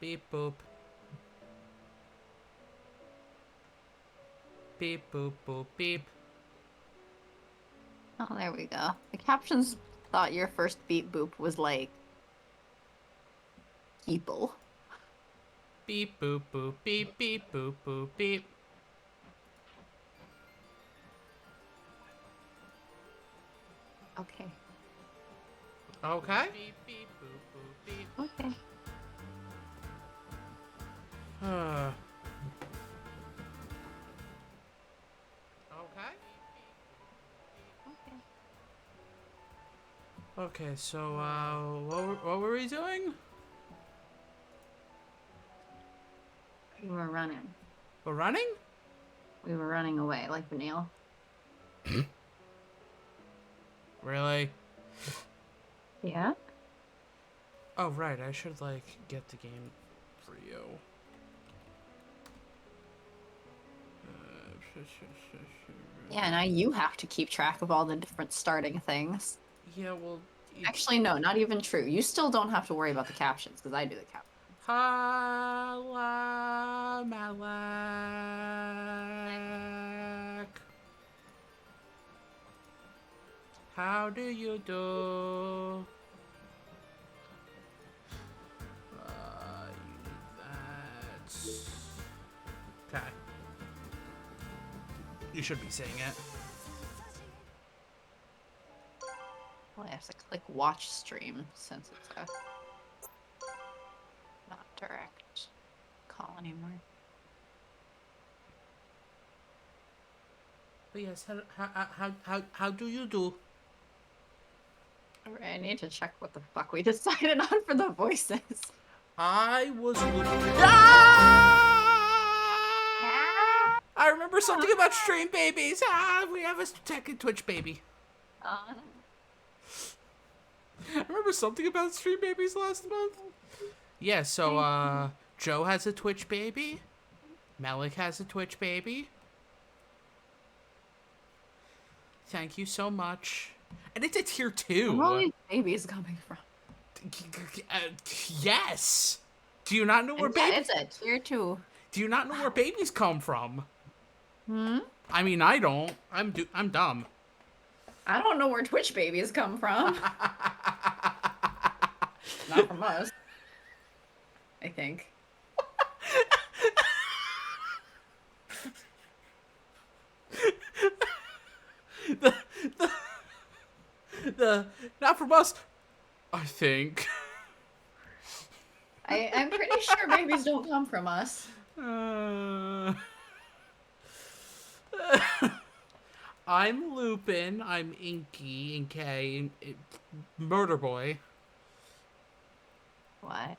Beep boop. Beep boop boop beep. Oh, there we go. The captions thought your first beep boop was like people. Beep boop boop beep beep boop boop beep. Okay. Okay. Beep beep boop boop beep. Okay. Okay. Okay. Okay, so what were we doing? We were running. We're running? We were running away like Vanille. Really? Yeah? Oh right, I should like get the game for you. Yeah, now you have to keep track of all the different starting things. Yeah, well. Actually, no, not even true. You still don't have to worry about the captions, because I do the captions. Hello, Malak. How do you do? That's okay. You should be saying it. Well, I have to click watch stream since it's a not direct call anymore. But yes, how do you do? Alright, I need to check what the fuck we decided on for the voices. I was looking. I remember something about stream babies. We have a second Twitch baby. I remember something about stream babies last month. Yeah, so Joe has a Twitch baby. Malik has a Twitch baby. Thank you so much. And it's a tier 2. Where are all these babies coming from? Yes. Do you not know where babies? It's a tier 2. Do you not know where babies come from? Hmm? I mean, I don't. I'm dumb. I don't know where Twitch babies come from. Not from us. I think. the not from us. I think. I'm pretty sure babies don't come from us. I'm Lupin. I'm Impey, Murder Boy. What?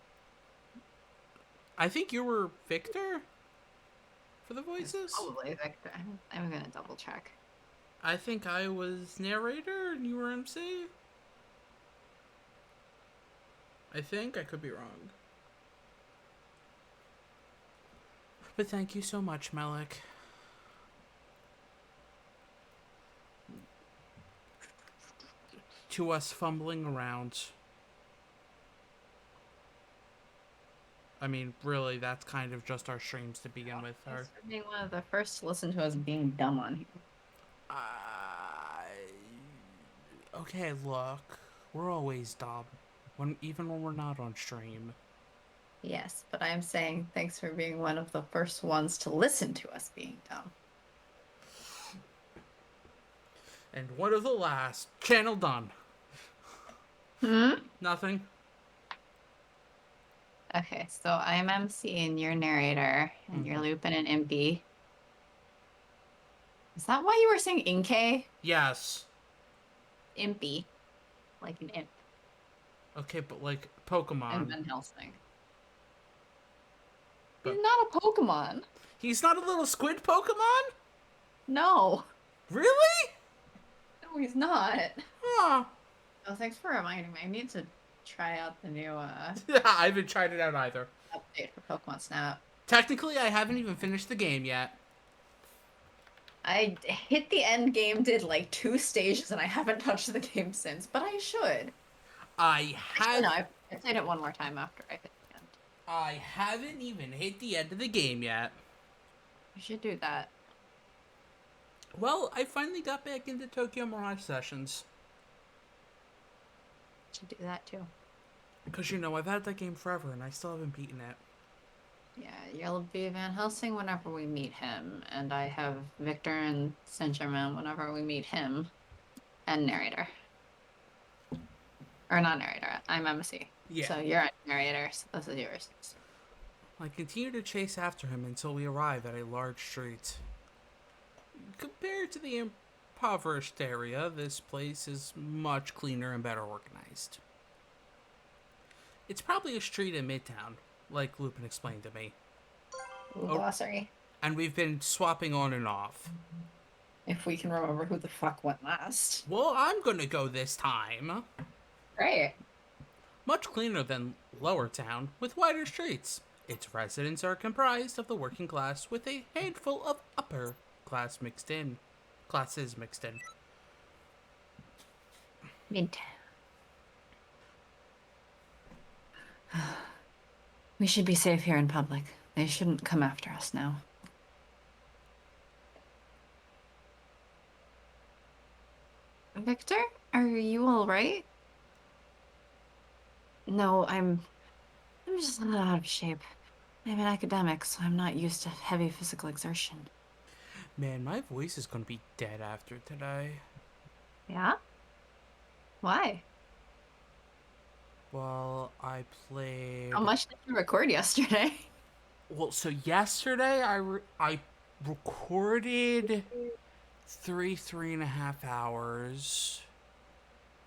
I think you were Victor for the voices. Probably Victor. I'm gonna double check. I think I was narrator and you were MC. I think I could be wrong. But thank you so much, Malik. To us fumbling around. I mean, really, that's kind of just our streams to begin with. Thanks for being one of the first to listen to us being dumb on here. Okay, look. We're always dumb. Even when we're not on stream. Yes, but I'm saying thanks for being one of the first ones to listen to us being dumb. And one of the last. Channel done. Nothing. Okay, so I'm MC and you're narrator, and you're Lupin and Impey. Is that why you were saying Inkay? Yes. Impey. Like an imp. Okay, but like Pokemon. And Van Helsing. He's not a Pokemon. He's not a little squid Pokemon? No. Really? No, he's not. Huh. Oh, thanks for reminding me. I need to try out the new I haven't tried it out either. update for Pokemon Snap. Technically, I haven't even finished the game yet. I hit the end game, did like 2 stages, and I haven't touched the game since, but I should. I have. No, I played it one more time after I hit the end. I haven't even hit the end of the game yet. You should do that. Well, I finally got back into Tokyo Mirage Sessions. You should do that too. Because, I've had that game forever and I still haven't beaten it. Yeah, you'll be Van Helsing whenever we meet him, and I have Victor and Saint Germain whenever we meet him, and narrator. Or not narrator, I'm MC. Yeah. So you're a narrator, so this is yours. I continue to chase after him until we arrive at a large street. Compared to the impoverished area, this place is much cleaner and better organized. It's probably a street in Midtown, like Lupin explained to me. Ooh, glossary. And we've been swapping on and off. If we can remember who the fuck went last. Well, I'm gonna go this time. Great. Much cleaner than Lower Town, with wider streets. Its residents are comprised of the working class with a handful of upper classes mixed in. Midtown. We should be safe here in public. They shouldn't come after us now. Victor, are you all right? No, I'm just a little out of shape. I'm an academic, so I'm not used to heavy physical exertion. Man, my voice is gonna be dead after today. Yeah? Why? Well, I played... How much did you record yesterday? Well, so yesterday I recorded 3.5 hours.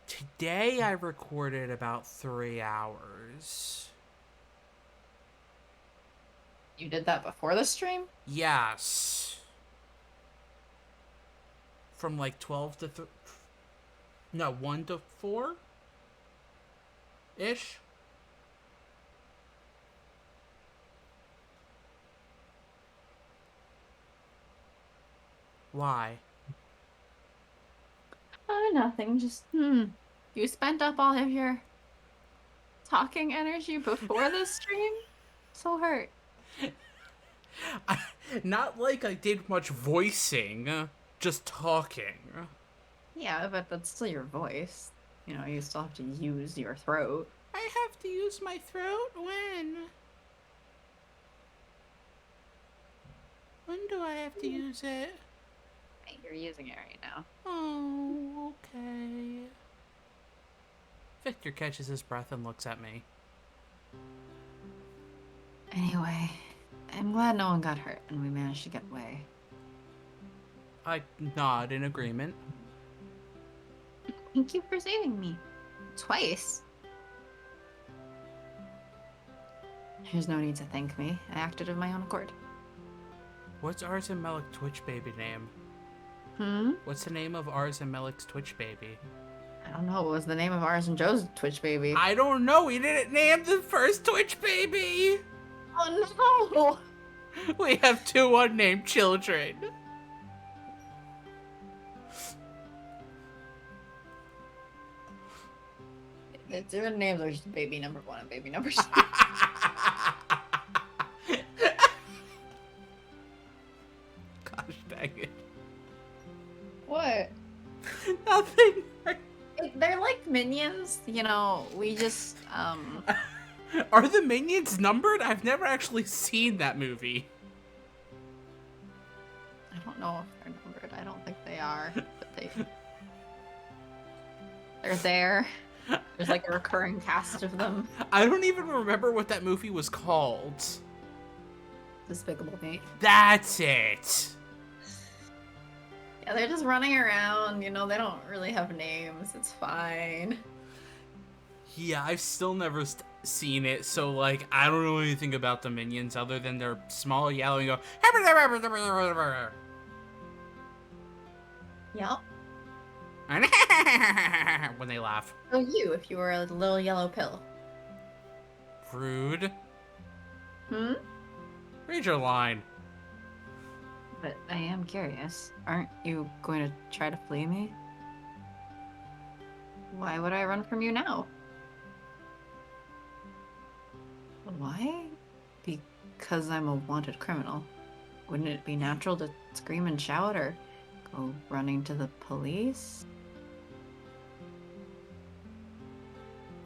Today I recorded about 3 hours. You did that before the stream? Yes. From like 12 to 1 to 4 ish. Why? Oh, nothing. Just, You spent up all of your talking energy before the stream? So hurt. Not like I did much voicing, just talking. Yeah, but that's still your voice. You still have to use your throat. I have to use my throat when? When do I have to use it? You're using it right now. Oh, okay. Victor catches his breath and looks at me. Anyway, I'm glad no one got hurt and we managed to get away. I nod in agreement. Thank you for saving me. Twice. There's no need to thank me. I acted of my own accord. What's ours and Melik's Twitch baby name? What's the name of ours and Melik's Twitch baby? I don't know. What was the name of ours and Joe's Twitch baby? I don't know. We didn't name the first Twitch baby. Oh no! We have 2 unnamed children. Their names are just baby number 1 and baby number 2. Gosh dang it. What? Nothing. They're like minions, we just, Are the minions numbered? I've never actually seen that movie. I don't know if they're numbered. I don't think they are, but they're there. There's like a recurring cast of them. I don't even remember what that movie was called. Despicable Me. That's it. Yeah, they're just running around, they don't really have names. It's fine. Yeah, I've still never seen it, so, like, I don't know anything about the minions other than they're small, yellow, and go... Yep. when they laugh. So if you were a little yellow pill. Rude. Read your line. But I am curious. Aren't you going to try to flee me? Why would I run from you now? Why? Because I'm a wanted criminal. Wouldn't it be natural to scream and shout or go running to the police?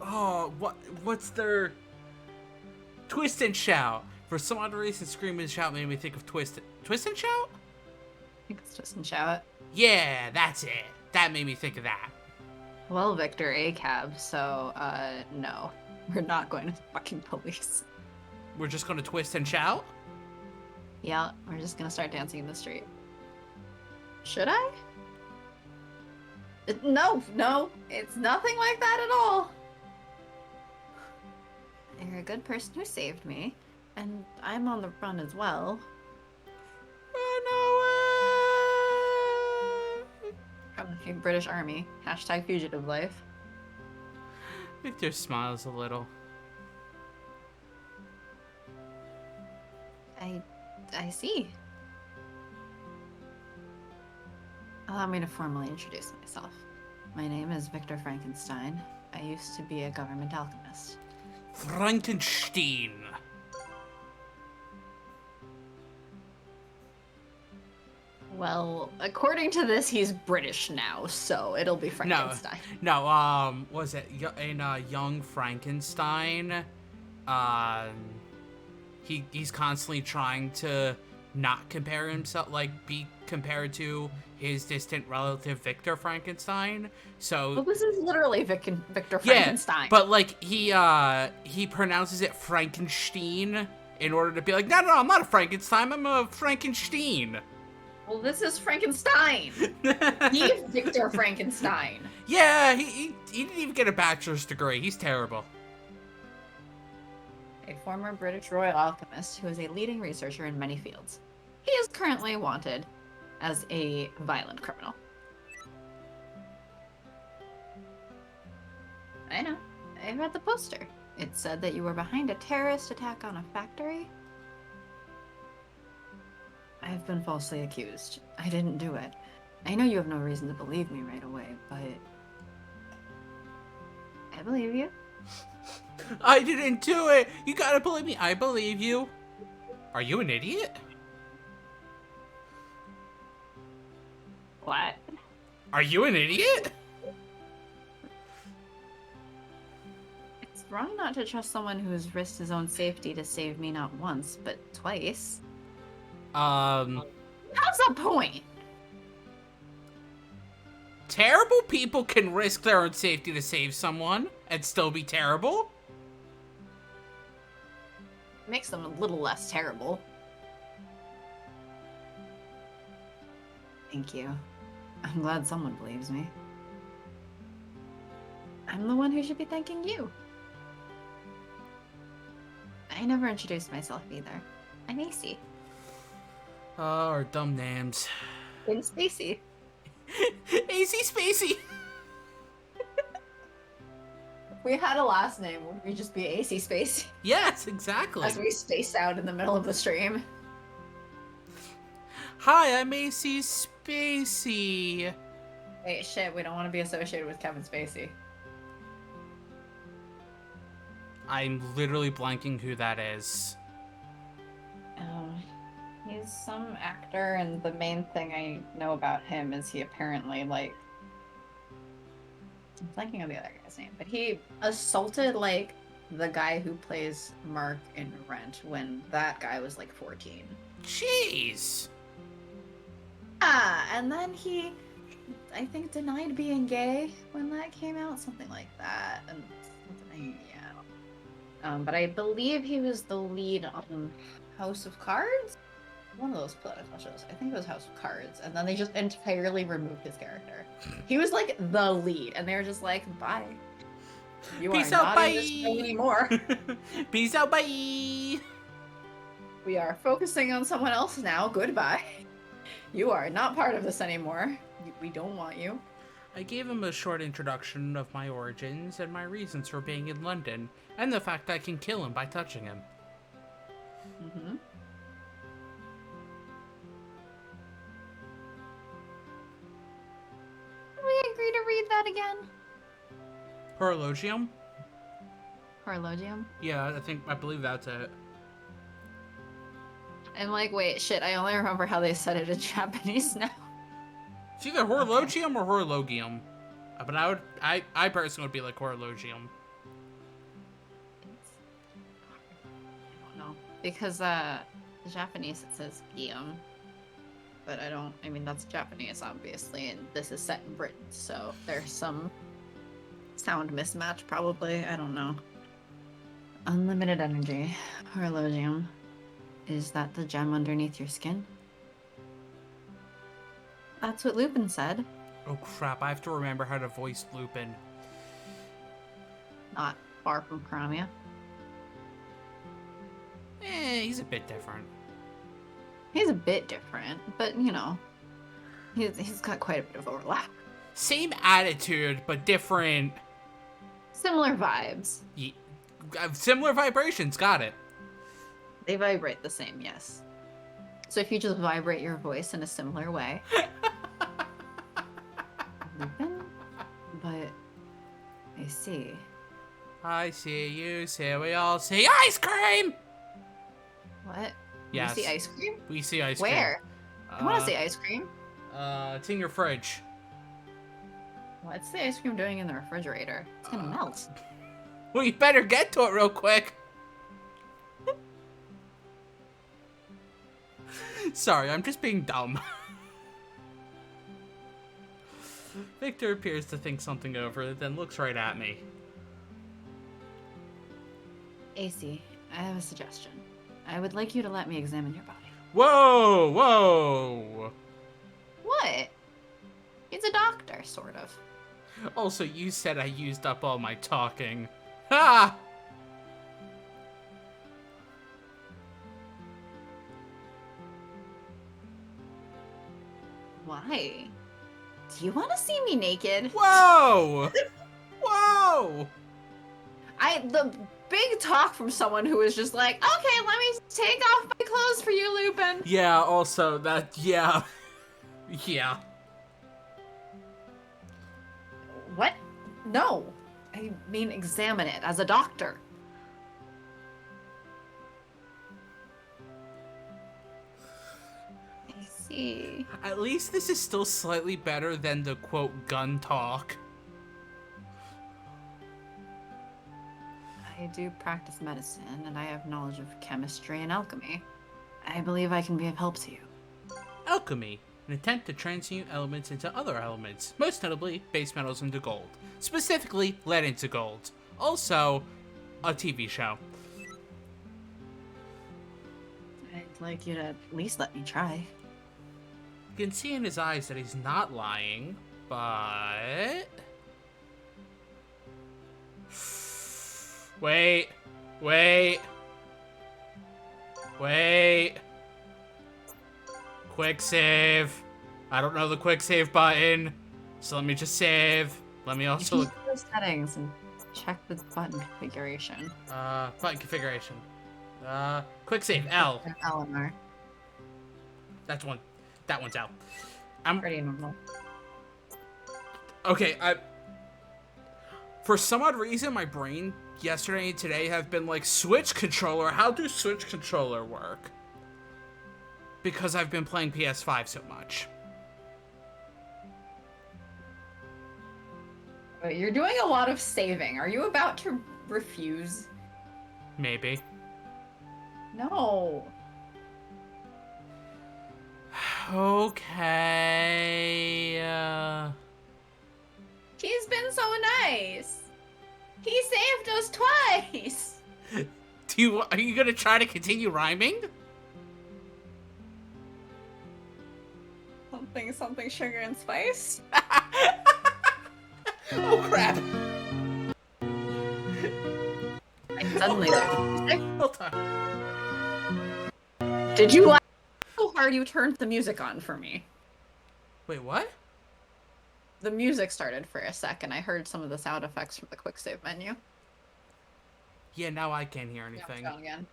Oh, what's their... Twist and Shout. For some odd reason, Scream and Shout made me think of Twist and Shout? I think it's twist and shout. Yeah, that's it. That made me think of that. Well, Victor, a cab, so, no. We're not going to the fucking police. We're just gonna twist and shout? Yeah, we're just gonna start dancing in the street. Should I? No, it's nothing like that at all. You're a good person who saved me, and I'm on the run as well. From the British Army. Hashtag fugitive life. Victor smiles a little. I see. Allow me to formally introduce myself. My name is Victor Frankenstein. I used to be a government alchemist. Frankenstein. Well, according to this, he's British now, so it'll be Frankenstein. No, was it in Young Frankenstein? He's constantly trying to not compare himself, like, be compared to his distant relative Victor Frankenstein. So well, this is literally Victor Frankenstein. Yeah, but like he pronounces it Frankenstein in order to be like, no, I'm not a Frankenstein, I'm a Frankenstein. Well, this is Frankenstein. He's Victor Frankenstein. Yeah, he didn't even get a bachelor's degree. He's terrible. A former British royal alchemist who is a leading researcher in many fields. He is currently wanted as a violent criminal. I know. I read the poster. It said that you were behind a terrorist attack on a factory. I have been falsely accused. I didn't do it. I know you have no reason to believe me right away, but I believe you. I didn't do it. You gotta believe me. I believe you. Are you an idiot? What? Are you an idiot? It's wrong not to trust someone who has risked his own safety to save me not once, but twice. How's the point? Terrible people can risk their own safety to save someone and still be terrible. Makes them a little less terrible. Thank you. I'm glad someone believes me. I'm the one who should be thanking you. I never introduced myself either. I'm AC. Oh, our dumb names. In Spacey. AC Spacey. If we had a last name, would we just be AC Spacey? Yes, exactly. As we space out in the middle of the stream. Hi, I'm AC Spacey. Wait, shit, we don't want to be associated with Kevin Spacey. I'm literally blanking who that is. He's some actor, and the main thing I know about him is he apparently, like... I'm blanking on the other guy's name, but he assaulted, like, the guy who plays Mark in Rent when that guy was, like, 14. Jeez. Ah, and then he, I think, denied being gay when that came out, something like that, and something, yeah. But I believe he was the lead on House of Cards? One of those political shows. I think it was House of Cards, and then they just entirely removed his character. He was like the lead, and they were just like, "Bye, you Peace are out, not bye. in this show anymore. Peace out, bye. We are focusing on someone else now. Goodbye. You are not part of this anymore. We don't want you." I gave him a short introduction of my origins and my reasons for being in London, and the fact that I can kill him by touching him. Mm-hmm. Can we agree to read that again? Per elogium? Horologium? Yeah, I believe that's it. I'm like, wait, shit, I only remember how they said it in Japanese now. It's either horologium or horologium. But I personally would be like horologium. I don't know. Because, Japanese it says gium. But I mean, that's Japanese, obviously, and this is set in Britain, so there's some sound mismatch, probably. I don't know. Unlimited energy. Horologium. Is that the gem underneath your skin? That's what Lupin said. Oh crap, I have to remember how to voice Lupin. Not far from Crimea. He's a bit different. He's a bit different, but, you know, he's got quite a bit of overlap. Same attitude, but different. Similar vibes. Similar vibrations, got it. They vibrate the same, yes. So if you just vibrate your voice in a similar way. Lupin? But I see. I see, you see, we all see ice cream! What? Yes. You see ice cream? We see ice cream. Where? I want to see ice cream. It's in your fridge. What's the ice cream doing in the refrigerator? It's gonna melt. Well, you better get to it real quick. Sorry, I'm just being dumb. Victor appears to think something over, then looks right at me. AC, I have a suggestion. I would like you to let me examine your body. Whoa, whoa. What? He's a doctor, sort of. Also, you said I used up all my talking. Ha! Why? Do you want to see me naked? Whoa! Whoa! The big talk from someone who was just like, okay, let me take off my clothes for you, Lupin. Yeah, also, yeah. Yeah. What? No. I mean, examine it as a doctor. I see. At least this is still slightly better than the, quote, gun talk. I do practice medicine, and I have knowledge of chemistry and alchemy. I believe I can be of help to you. Alchemy, an attempt to transmute elements into other elements, most notably base metals into gold. Specifically, lead into gold. Also, a TV show. I'd like you to at least let me try. You can see in his eyes that he's not lying, but... Wait. Quick save. I don't know the quick save button, so let me just save. Let me also You can go to settings and check the button configuration. Button configuration. Quick save, L. L and R. That's one. That one's L. Pretty normal. Okay, for some odd reason, my brain yesterday and today have been like, Switch controller, how do Switch controller work? Because I've been playing PS5 so much. But you're doing a lot of saving. Are you about to refuse? Maybe. No. Okay, He's been so nice. He saved us twice. Are you gonna try to continue rhyming? Something sugar and spice. Oh crap! Suddenly there's Hold on. Did you laugh so hard you turned the music on for me? Wait, what? The music started for a second. I heard some of the sound effects from the quick save menu. Yeah, now I can't hear anything. Yeah, again.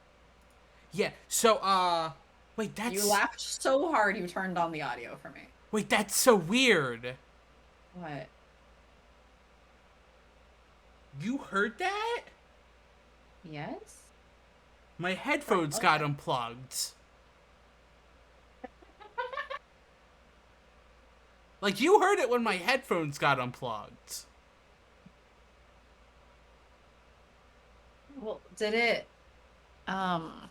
Yeah, so, wait, that's... You laughed so hard you turned on the audio for me. Wait, that's so weird. What? You heard that? Yes? My headphones Okay. got unplugged. Like, you heard it when my headphones got unplugged. Well, um,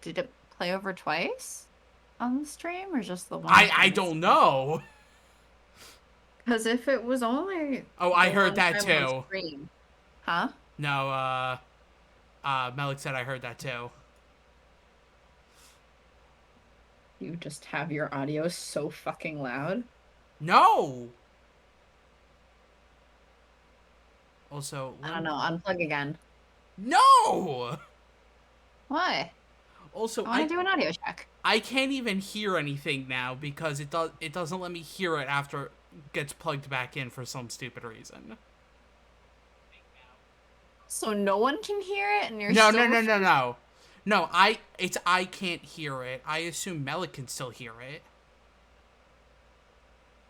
did it play over twice on the stream or just the one I time? don't know. Because if it was only Oh, I the heard one that time on too. stream, huh? No, Melik said I heard that too. You just have your audio so fucking loud. No! Also, I don't know. Unplug again. No! Why? Also, I want to do an audio check. I can't even hear anything now because it doesn't let me hear it after it gets plugged back in for some stupid reason. So no one can hear it, and you're No, still... No, I can't hear it. I assume Melik can still hear it.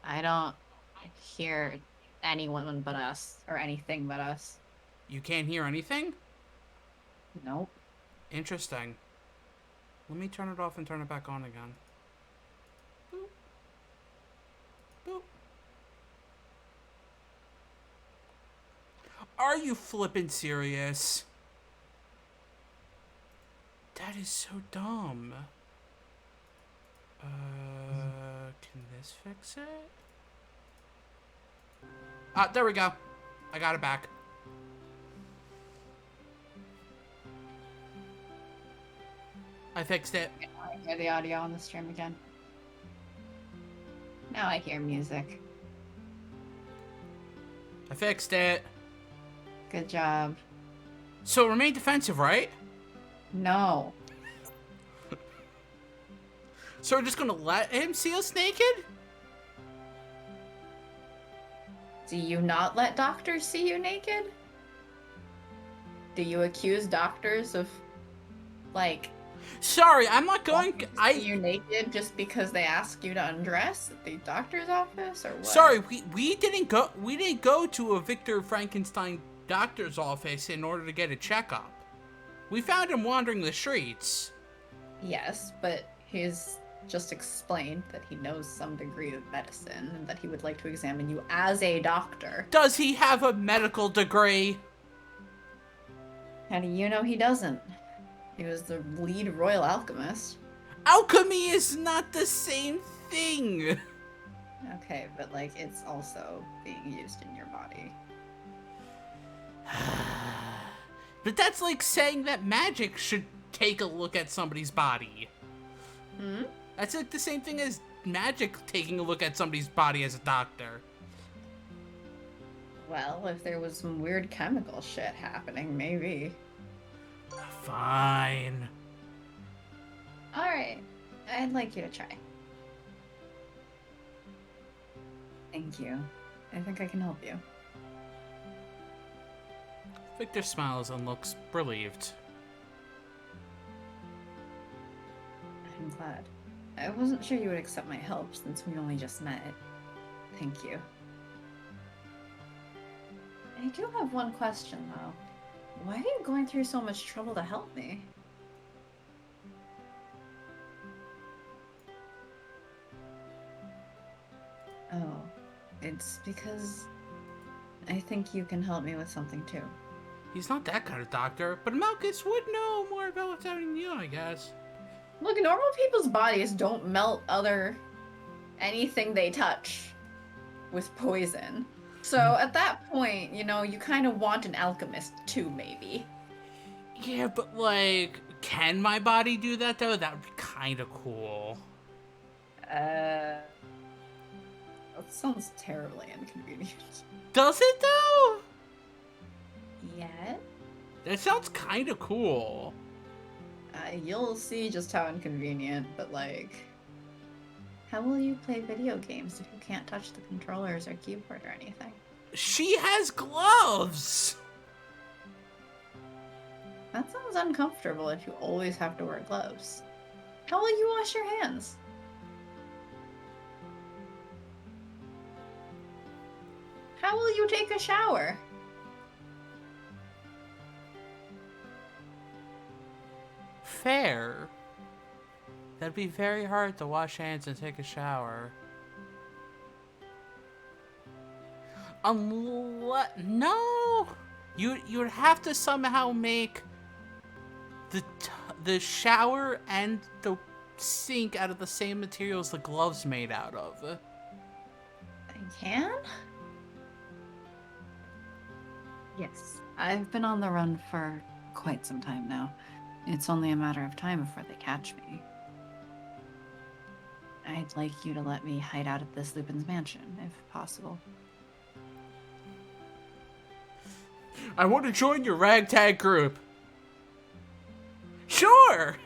I don't hear anyone but us, or anything but us. You can't hear anything? Nope. Interesting. Let me turn it off and turn it back on again. Boop. Boop. Are you flippin' serious? That is so dumb. Can this fix it? Ah, there we go. I got it back. I fixed it. Okay, now I hear the audio on the stream again. Now I hear music. I fixed it. Good job. So remain defensive, right? No. So we're just gonna let him see us naked? Do you not let doctors see you naked? Do you accuse doctors of, like... Sorry, I'm not going. See you naked just because they ask you to undress at the doctor's office, or what? Sorry, we didn't go to a Victor Frankenstein doctor's office in order to get a checkup. We found him wandering the streets. Yes, but he's just explained that he knows some degree of medicine and that he would like to examine you as a doctor. Does he have a medical degree? How do you know he doesn't? He was the lead royal alchemist. Alchemy is not the same thing. Okay, but like it's also being used in your body. But that's like saying that magic should take a look at somebody's body. Hmm? That's like the same thing as magic taking a look at somebody's body as a doctor. Well, if there was some weird chemical shit happening, maybe. Fine. Alright, I'd like you to try. Thank you. I think I can help you. Victor smiles and looks relieved. I'm glad. I wasn't sure you would accept my help since we only just met. Thank you. I do have one question, though. Why are you going through so much trouble to help me? Oh, it's because I think you can help me with something too. He's not that kind of doctor, but Malchus would know more about what's happening to you, I guess. Look, normal people's bodies don't melt anything they touch with poison. So at that point, you know, you kind of want an alchemist too, maybe. Yeah, but like, can my body do that though? That would be kind of cool. That sounds terribly inconvenient. Does it though? Yeah? That sounds kind of cool. You'll see just how inconvenient, but like... How will you play video games if you can't touch the controllers or keyboard or anything? She has gloves! That sounds uncomfortable if you always have to wear gloves. How will you wash your hands? How will you take a shower? fair. That'd be very hard to wash hands and take a shower. No! You'd have to somehow make the shower and the sink out of the same materials the gloves made out of. I can? Yes. I've been on the run for quite some time now. It's only a matter of time before they catch me. I'd like you to let me hide out at this Lupin's mansion, if possible. I want to join your ragtag group. Sure!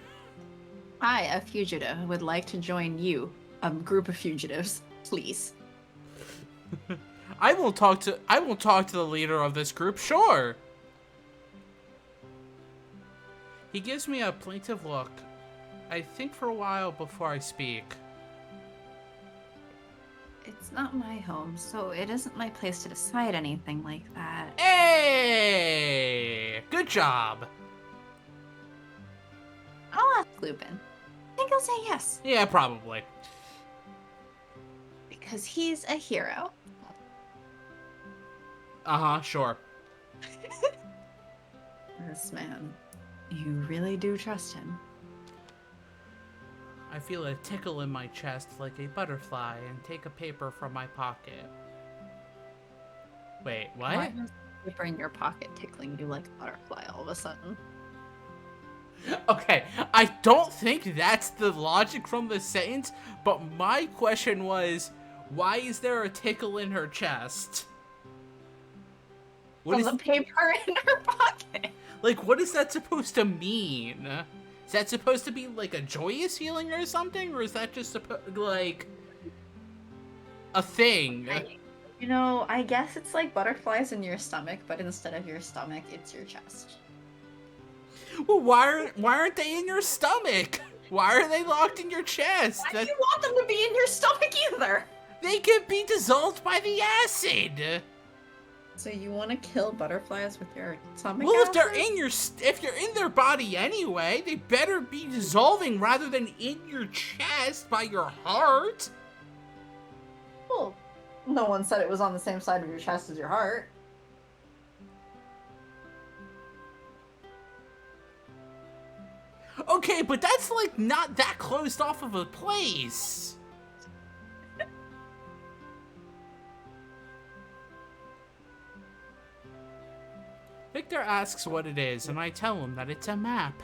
I, a fugitive, would like to join you, a group of fugitives, please. I will talk to the leader of this group, sure. He gives me a plaintive look. I think for a while before I speak. It's not my home, so it isn't my place to decide anything like that. Hey! Good job. I'll ask Lupin. I think he'll say yes. Yeah, probably. Because he's a hero. Uh-huh, sure. This man, you really do trust him. I feel a tickle in my chest like a butterfly and take a paper from my pocket. Wait, what? Why is the paper in your pocket tickling you like a butterfly all of a sudden? Okay, I don't think that's the logic from the sentence, but my question was, why is there a tickle in her chest? From the paper in her pocket. Like, what is that supposed to mean? Is that supposed to be, like, a joyous feeling or something? Or is that just, like, a thing? I guess it's like butterflies in your stomach, but instead of your stomach, it's your chest. Well, why aren't they in your stomach? Why are they locked in your chest? Why do you want them to be in your stomach either? They can be dissolved by the acid. So you want to kill butterflies with your stomach? Well, acid? if you're in their body anyway, they better be dissolving rather than in your chest by your heart. Well, no one said it was on the same side of your chest as your heart. Okay, but that's like not that closed off of a place. Victor asks what it is, and I tell him that it's a map.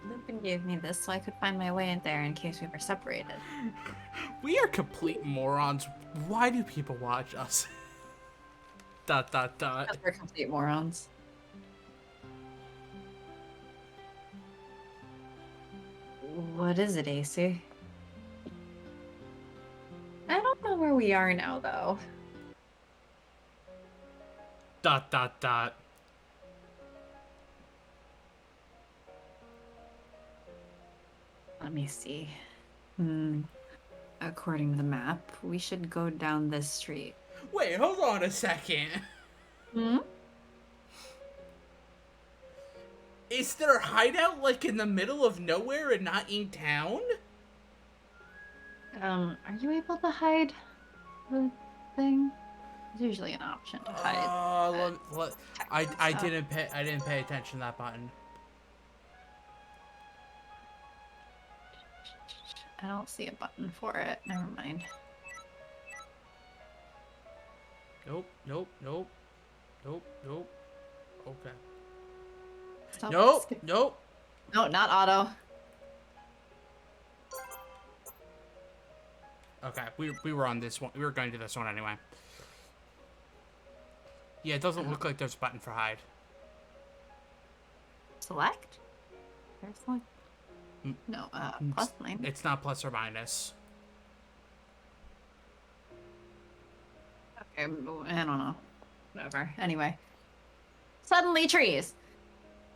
Lupin gave me this so I could find my way in there in case we were separated. We are complete morons. Why do people watch us? ... Because we're complete morons. What is it, AC? I don't know where we are now, though. ... Let me see. According to the map, we should go down this street. Wait, hold on a second. Is their hideout like in the middle of nowhere and not in town? Are you able to hide the thing? There's usually an option to hide. I didn't pay attention to that button. I don't see a button for it. Never mind. Nope. Okay. Stop. Nope. No, not auto. Okay, we were on this one. We were going to do this one anyway. Yeah, it doesn't look like there's a button for hide. Select? There's like... No, plus minus. It's not plus or minus. Okay, I don't know. Whatever. Anyway. Suddenly trees!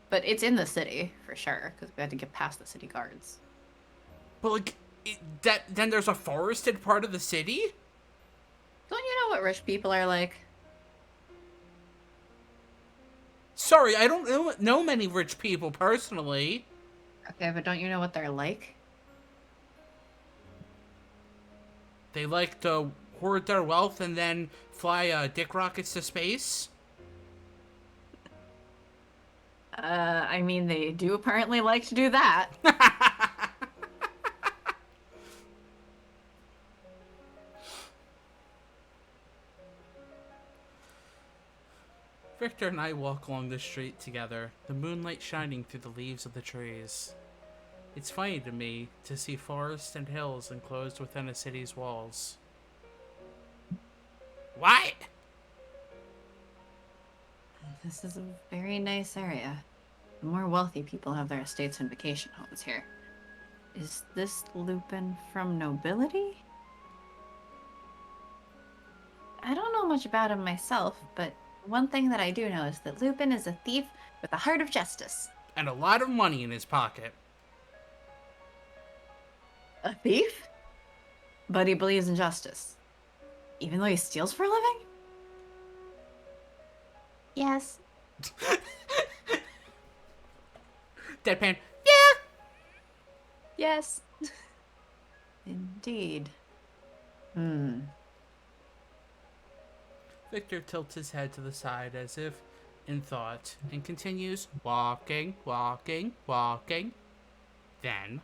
But it's in the city, for sure, because we had to get past the city guards. But, like, then there's a forested part of the city? Don't you know what rich people are like? Sorry, I don't know many rich people personally. Okay, but don't you know what they're like? They like to hoard their wealth and then fly dick rockets to space. I mean, they do apparently like to do that. Victor and I walk along the street together, the moonlight shining through the leaves of the trees. It's funny to me to see forests and hills enclosed within a city's walls. What? This is a very nice area. The more wealthy people have their estates and vacation homes here. Is this Lupin from nobility? I don't know much about him myself, but one thing that I do know is that Lupin is a thief with a heart of justice. And a lot of money in his pocket. A thief? But he believes in justice. Even though he steals for a living? Yes. Deadpan. Yeah. Yes. Indeed. Victor tilts his head to the side as if in thought and continues walking, walking, walking. Then,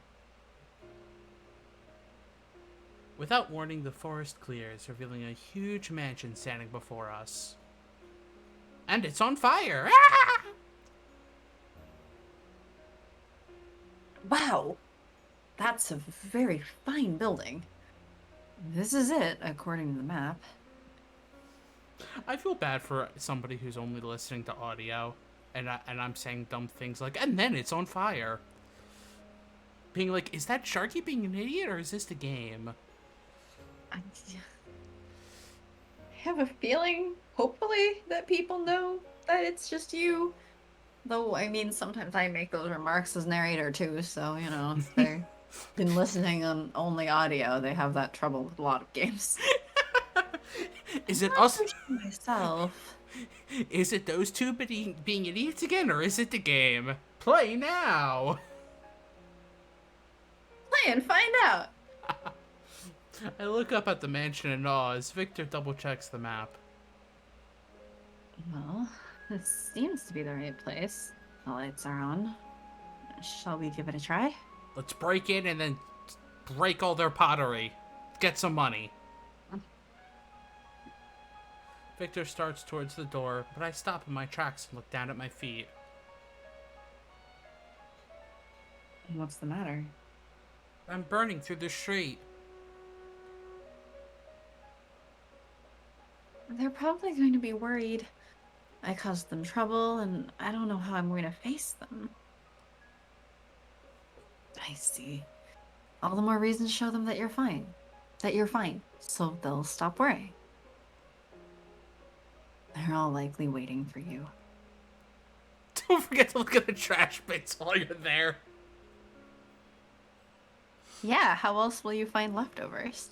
without warning, the forest clears, revealing a huge mansion standing before us. And it's on fire! Ah! Wow. That's a very fine building. This is it, according to the map. I feel bad for somebody who's only listening to audio, and I'm saying dumb things like, and then it's on fire. Being like, is that Sharky being an idiot, or is this the game? I have a feeling, hopefully, that people know that it's just you. Though, I mean, sometimes I make those remarks as narrator too, so, you know, if they've been listening on only audio, they have that trouble with a lot of games. Is it us? Myself. Is it those two being idiots again, or is it the game? Play now! Play and find out! I look up at the mansion in awe as Victor double-checks the map. Well, this seems to be the right place. The lights are on. Shall we give it a try? Let's break in and then break all their pottery. Get some money. Victor starts towards the door, but I stop in my tracks and look down at my feet. What's the matter? I'm burning through the street. They're probably going to be worried. I caused them trouble, and I don't know how I'm going to face them. I see. All the more reason to show them that you're fine. That you're fine, so they'll stop worrying. They're all likely waiting for you. Don't forget to look at the trash bins while you're there. Yeah, how else will you find leftovers?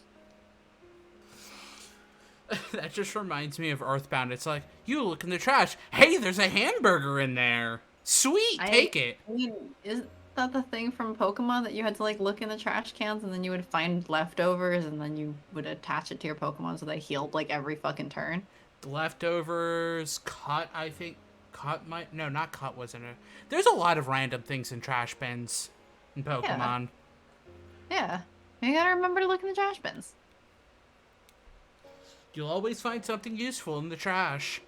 That just reminds me of Earthbound. It's like, you look in the trash. Hey, there's a hamburger in there. Sweet, take it. I mean, isn't that the thing from Pokemon that you had to like look in the trash cans and then you would find leftovers and then you would attach it to your Pokemon so they healed like every fucking turn? The leftovers, cut, I think. Cut might... No, not cut wasn't it. There's a lot of random things in trash bins in Pokemon. Yeah. You gotta remember to look in the trash bins. You'll always find something useful in the trash.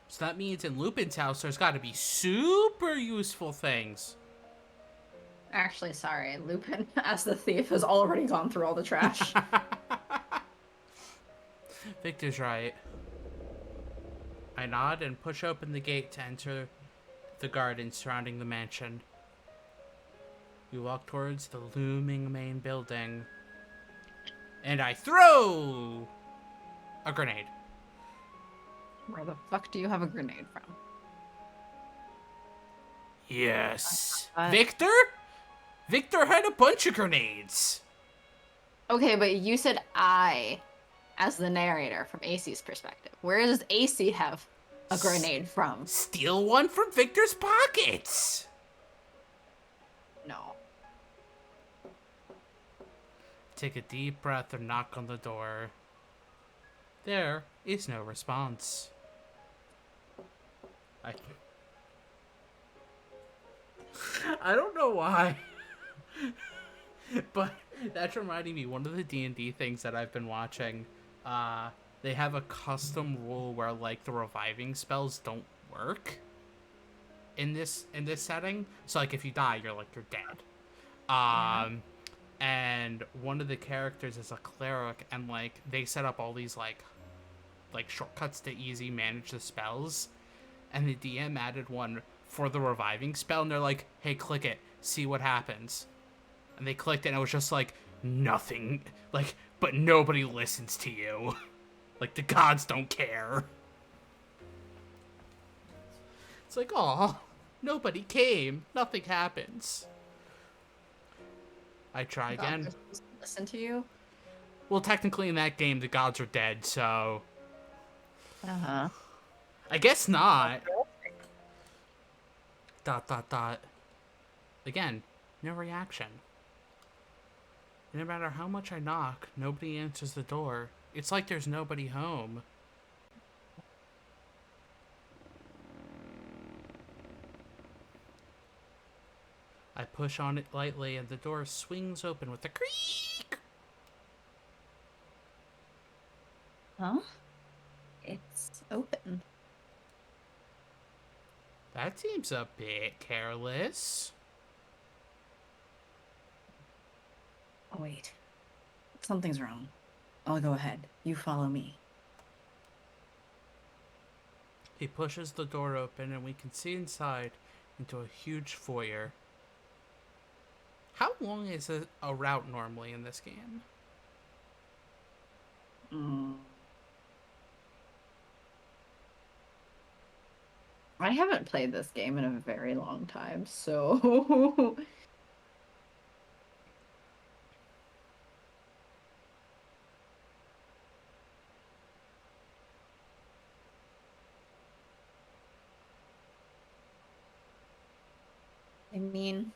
So that means in Lupin's house, there's got to be super useful things. Actually, sorry. Lupin, as the thief, has already gone through all the trash. Victor's right. I nod and push open the gate to enter the garden surrounding the mansion. We walk towards the looming main building. And I throw a grenade. Where the fuck do you have a grenade from? Yes. Victor? Victor had a bunch of grenades. Okay, but you said I as the narrator from AC's perspective. Where does AC have a grenade from? Steal one from Victor's pockets! No. Take a deep breath and knock on the door. There is no response. I don't know why, but that's reminding me, one of the D&D things that I've been watching, they have a custom rule where, like, the reviving spells don't work in this setting. So, like, if you die, you're dead. And one of the characters is a cleric, and, like, they set up all these, like shortcuts to easy manage the spells, and the DM added one for the reviving spell, and they're like, hey, click it, see what happens. And they clicked it, and it was just like, nothing, like, but nobody listens to you. Like, the gods don't care. It's like, aw, nobody came, nothing happens. I try again. Listen to you? Well, technically in that game, the gods are dead, so... Uh-huh. I guess not. ... Again, no reaction. No matter how much I knock, nobody answers the door. It's like there's nobody home. I push on it lightly, and the door swings open with a creak. Huh? It's open. That seems a bit careless. Oh, wait. Something's wrong. I'll go ahead. You follow me. He pushes the door open, and we can see inside into a huge foyer. How long is a route normally in this game? I haven't played this game in a very long time, so... I mean...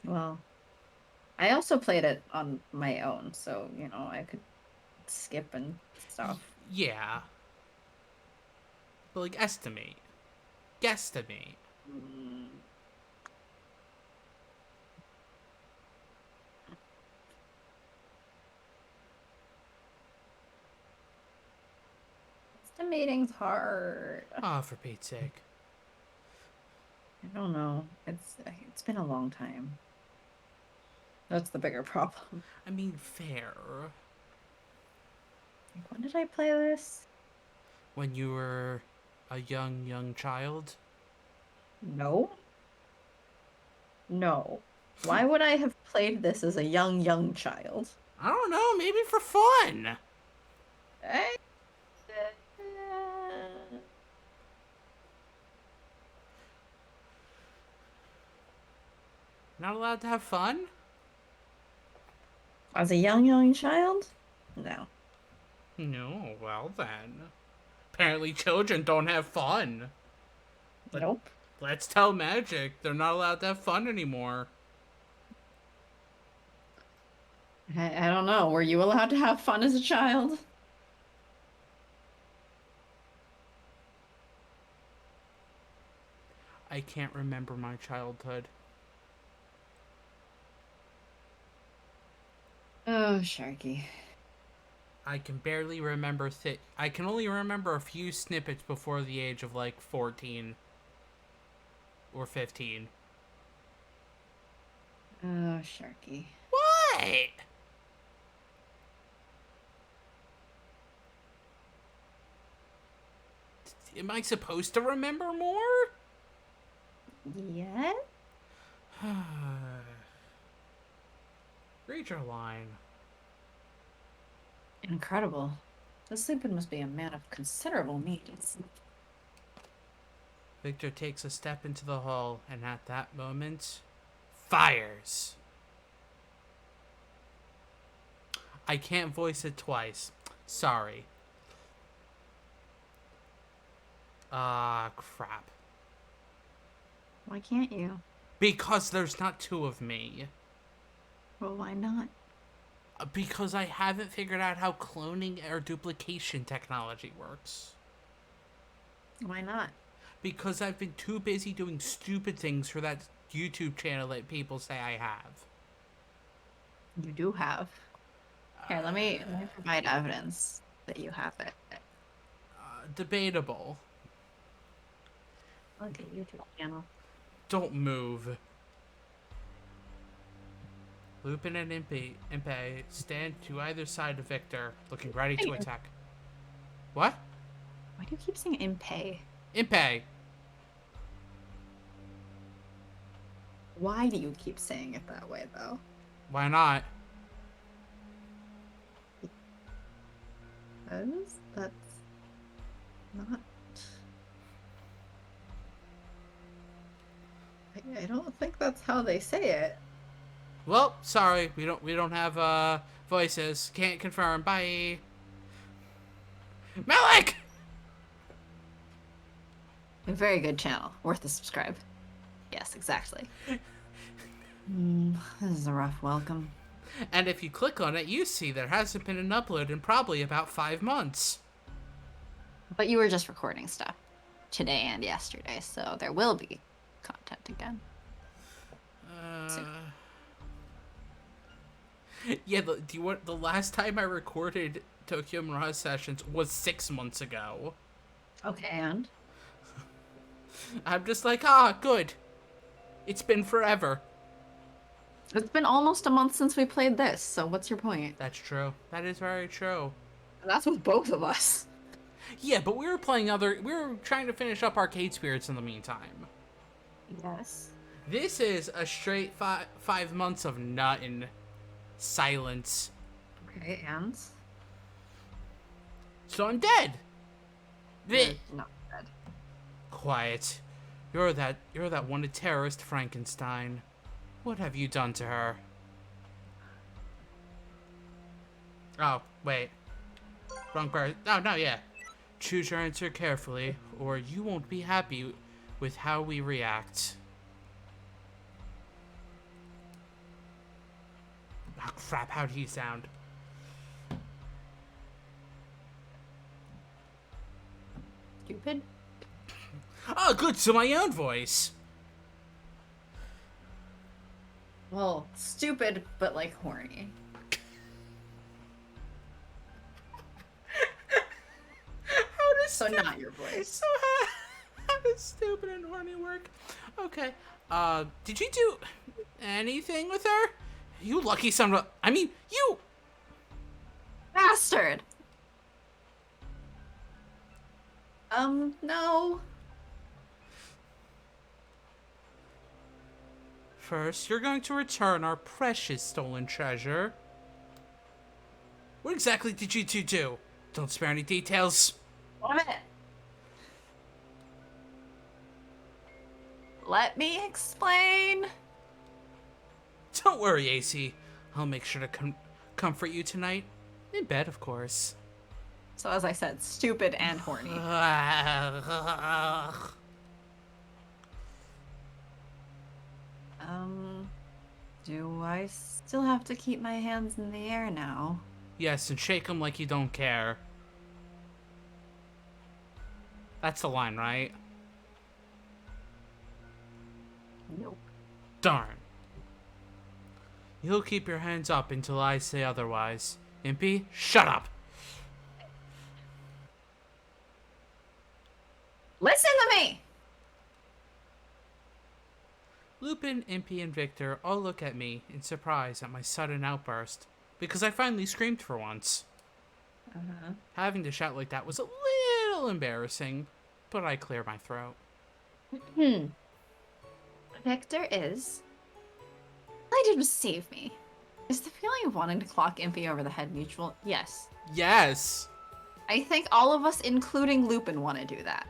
Well... I also played it on my own, so, you know, I could skip and stuff. Yeah. But, like, estimate. Guesstimate. Estimating's hard. Ah, for Pete's sake. I don't know. It's been a long time. That's the bigger problem. I mean, fair. When did I play this? When you were a young child? No. No. Why would I have played this as a young child? I don't know, maybe for fun. Not allowed to have fun? As a young child? No. No, well then. Apparently children don't have fun. Nope. Let's tell Magic they're not allowed to have fun anymore. I don't know. Were you allowed to have fun as a child? I can't remember my childhood. Oh, Sharky. I can barely remember I can only remember a few snippets before the age of like 14 or 15. Oh, Sharky. What? Am I supposed to remember more? Yeah? Read your line. Incredible. This Lupin must be a man of considerable means. Victor takes a step into the hall, and at that moment, fires. I can't voice it twice. Sorry. Crap. Why can't you? Because there's not two of me. Well, why not? Because I haven't figured out how cloning or duplication technology works. Why not? Because I've been too busy doing stupid things for that YouTube channel that people say I have. You do have. Here, let me provide evidence that you have it. Debatable. Look at YouTube channel. Don't move. Lupin and Impey stand to either side of Victor, looking ready to attack. What? Why do you keep saying Impey? Impey! Why do you keep saying it that way, though? Why not? That's not... I don't think that's how they say it. Well, sorry, we don't have voices. Can't confirm. Bye. Malik! A very good channel. Worth a subscribe. Yes, exactly. This is a rough welcome. And if you click on it, you see there hasn't been an upload in probably about 5 months. But you were just recording stuff today and yesterday, so there will be content again. Yeah, the last time I recorded Tokyo Mirage Sessions was 6 months ago. Okay, and? I'm just like, good. It's been forever. It's been almost a month since we played this, so what's your point? That's true. That is very true. And that's with both of us. Yeah, but we were trying to finish up Arcade Spirits in the meantime. Yes. This is a straight 5 months of nuttin' silence. Okay, and? So I'm dead. You're not dead. Quiet. You're that wanted terrorist Frankenstein. What have you done to her? Oh, wait. Wrong person. Oh, no, yeah. Choose your answer carefully, or you won't be happy with how we react. Oh, crap, how'd he sound? Stupid? Oh, good, so my own voice. Well, stupid, but like horny. So not your voice. So how does stupid and horny work? Okay. Did you do anything with her? You lucky son of... I mean, you... Bastard! No. First, you're going to return our precious stolen treasure. What exactly did you two do? Don't spare any details. Damn it. Let me explain. Don't worry, AC. I'll make sure to comfort you tonight. In bed, of course. So as I said, stupid and horny. Do I still have to keep my hands in the air now? Yes, and shake them like you don't care. That's the line, right? Nope. Darn. You'll keep your hands up until I say otherwise. Impey, shut up! Listen to me! Lupin, Impey, and Victor all look at me in surprise at my sudden outburst, because I finally screamed for once. Having to shout like that was a little embarrassing, but I clear my throat. Victor is... All I did was save me. Is the feeling of wanting to clock Impey over the head mutual? Yes. Yes! I think all of us, including Lupin, want to do that.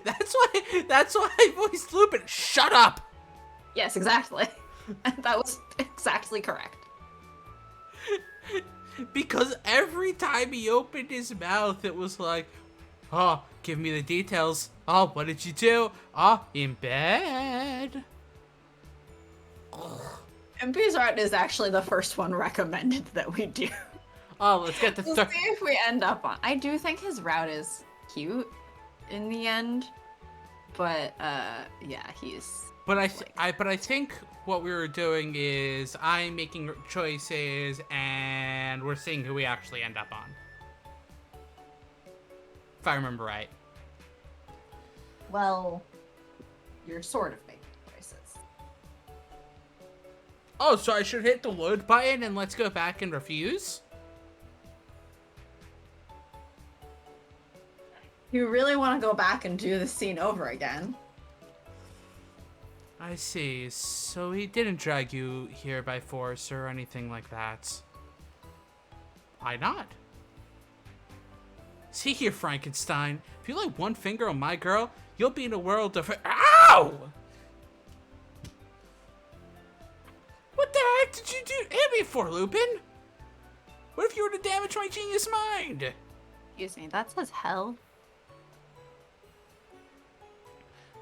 That's why I voiced Lupin. Shut up! Yes, exactly. That was exactly correct. Because every time he opened his mouth, it was like, oh, give me the details. Oh, what did you do? Oh, in bed. Impey's route is actually the first one recommended that we do. Oh, let's get the We'll see if we end up on. I do think his route is cute in the end, but yeah, he's. But I think what we were doing is I'm making choices and we're seeing who we actually end up on. If I remember right. Well, you're sort of making choices. Oh, so I should hit the load button and let's go back and refuse? You really want to go back and do the scene over again? I see. So he didn't drag you here by force or anything like that. Why not? See here, Frankenstein. If you lay one finger on my girl, you'll be in a world of... Ow! What the heck did you hit me for, Lupin? What if you were to damage my genius mind? Excuse me, that says hell.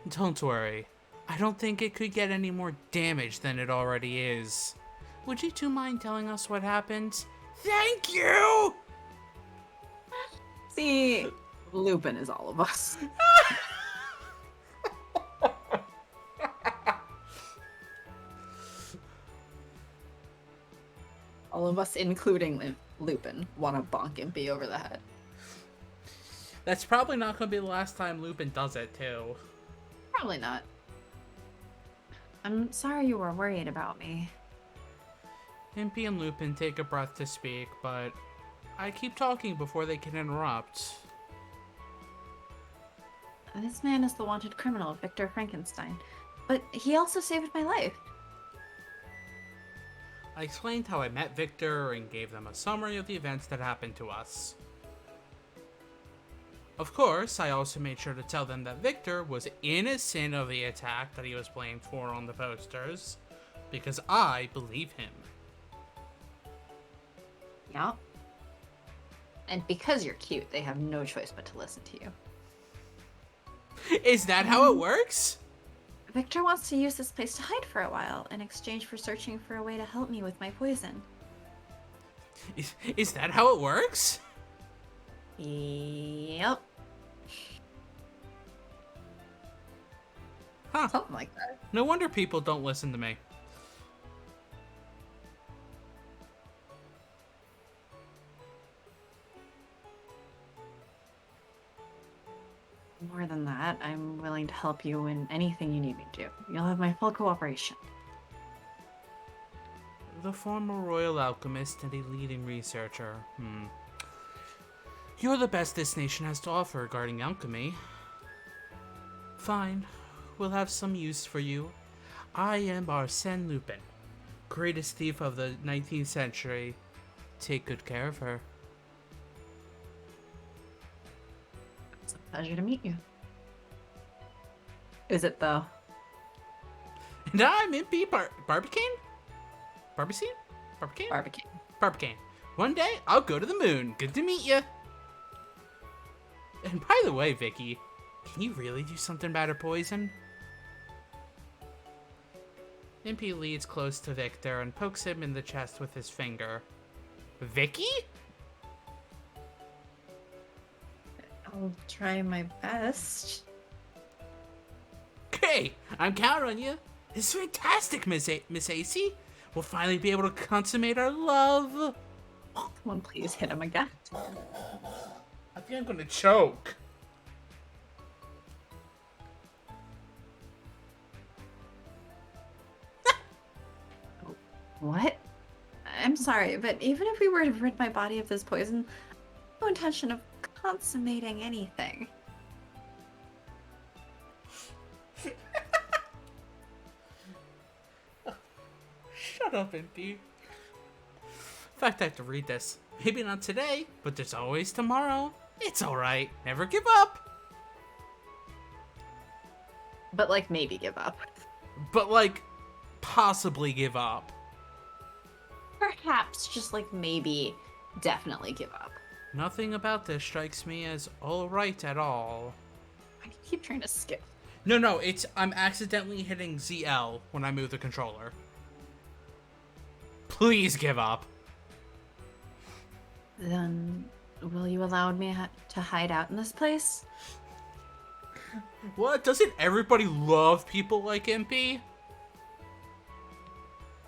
Don't worry. I don't think it could get any more damage than it already is. Would you two mind telling us what happened? Thank you! See, Lupin is all of us. All of us, including Lupin, want to bonk Impey over the head. That's probably not going to be the last time Lupin does it, too. Probably not. I'm sorry you were worried about me. Impey and Lupin take a breath to speak, but I keep talking before they can interrupt. This man is the wanted criminal, Victor Frankenstein. But he also saved my life. I explained how I met Victor and gave them a summary of the events that happened to us. Of course, I also made sure to tell them that Victor was innocent of the attack that he was blamed for on the posters, because I believe him. Yep. And because you're cute, they have no choice but to listen to you. Is that how it works? Victor wants to use this place to hide for a while, in exchange for searching for a way to help me with my poison. Is that how it works? Yep. Huh. Something like that. No wonder people don't listen to me. More than that, I'm willing to help you in anything you need me to do. You'll have my full cooperation. The former royal alchemist and a leading researcher. You're the best this nation has to offer regarding alchemy. Fine. We'll have some use for you. I am Arsène Lupin, greatest thief of the 19th century. Take good care of her. It's a pleasure to meet you. Is it though? And I'm Impey Barbicane? Barbicane? Barbicane? Barbecue. Barbicane. One day, I'll go to the moon. Good to meet you. And by the way, Vicky, can you really do something about her poison? Impey leads close to Victor and pokes him in the chest with his finger. Vicky? I'll try my best. Hey, I'm counting on you. This is fantastic, Miss AC. We'll finally be able to consummate our love. Come on, please hit him again. I think I'm gonna choke. What? I'm sorry, but even if we were to rid my body of this poison, no intention of consummating anything. Shut up, Impey. In fact, I have to read this. Maybe not today, but there's always tomorrow. It's alright. Never give up. But, like, maybe give up. But, like, possibly give up. Perhaps just, like, maybe definitely give up. Nothing about this strikes me as alright at all. Why do you keep trying to skip? No, I'm accidentally hitting ZL when I move the controller. Please give up. Then, will you allow me to hide out in this place? What? Doesn't everybody love people like Impey?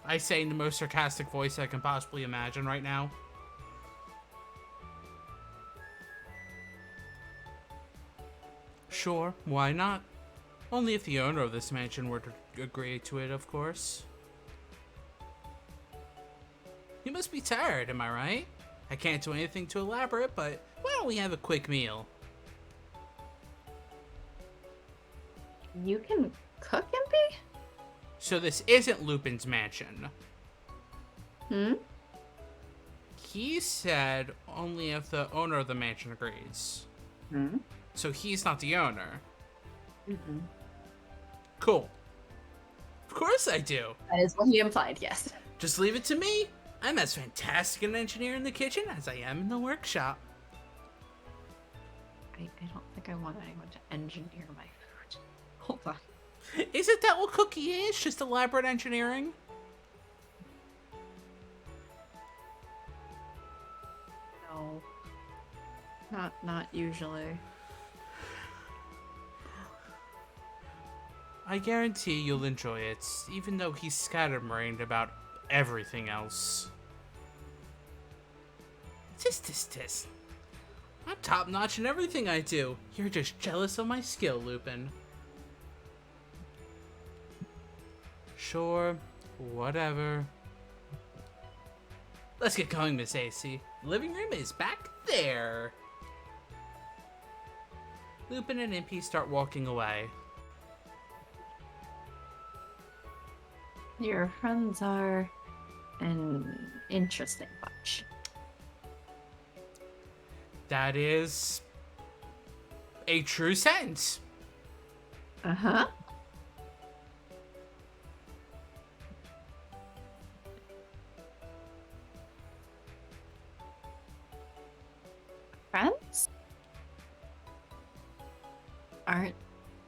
I say in the most sarcastic voice I can possibly imagine right now. Sure, why not? Only if the owner of this mansion were to agree to it, of course. You must be tired, am I right? I can't do anything too elaborate, but why don't we have a quick meal? You can cook, Impey? So this isn't Lupin's mansion. Hmm? He said only if the owner of the mansion agrees. Hmm? So he's not the owner. Mm-hmm. Cool. Of course I do. That is what he implied, yes. Just leave it to me. I'm as fantastic an engineer in the kitchen as I am in the workshop. I don't think I want anyone to engineer my food. Hold on. Isn't that what cooking is? Just elaborate engineering? No. Not usually. I guarantee you'll enjoy it, even though he's scatterbrained about everything else. Tis. I'm top-notch in everything I do. You're just jealous of my skill, Lupin. Sure, whatever. Let's get going, Miss AC. The living room is back there. Lupin and Impey start walking away. Your friends are an interesting bunch. That is a true sentence. Uh-huh. Friends? Aren't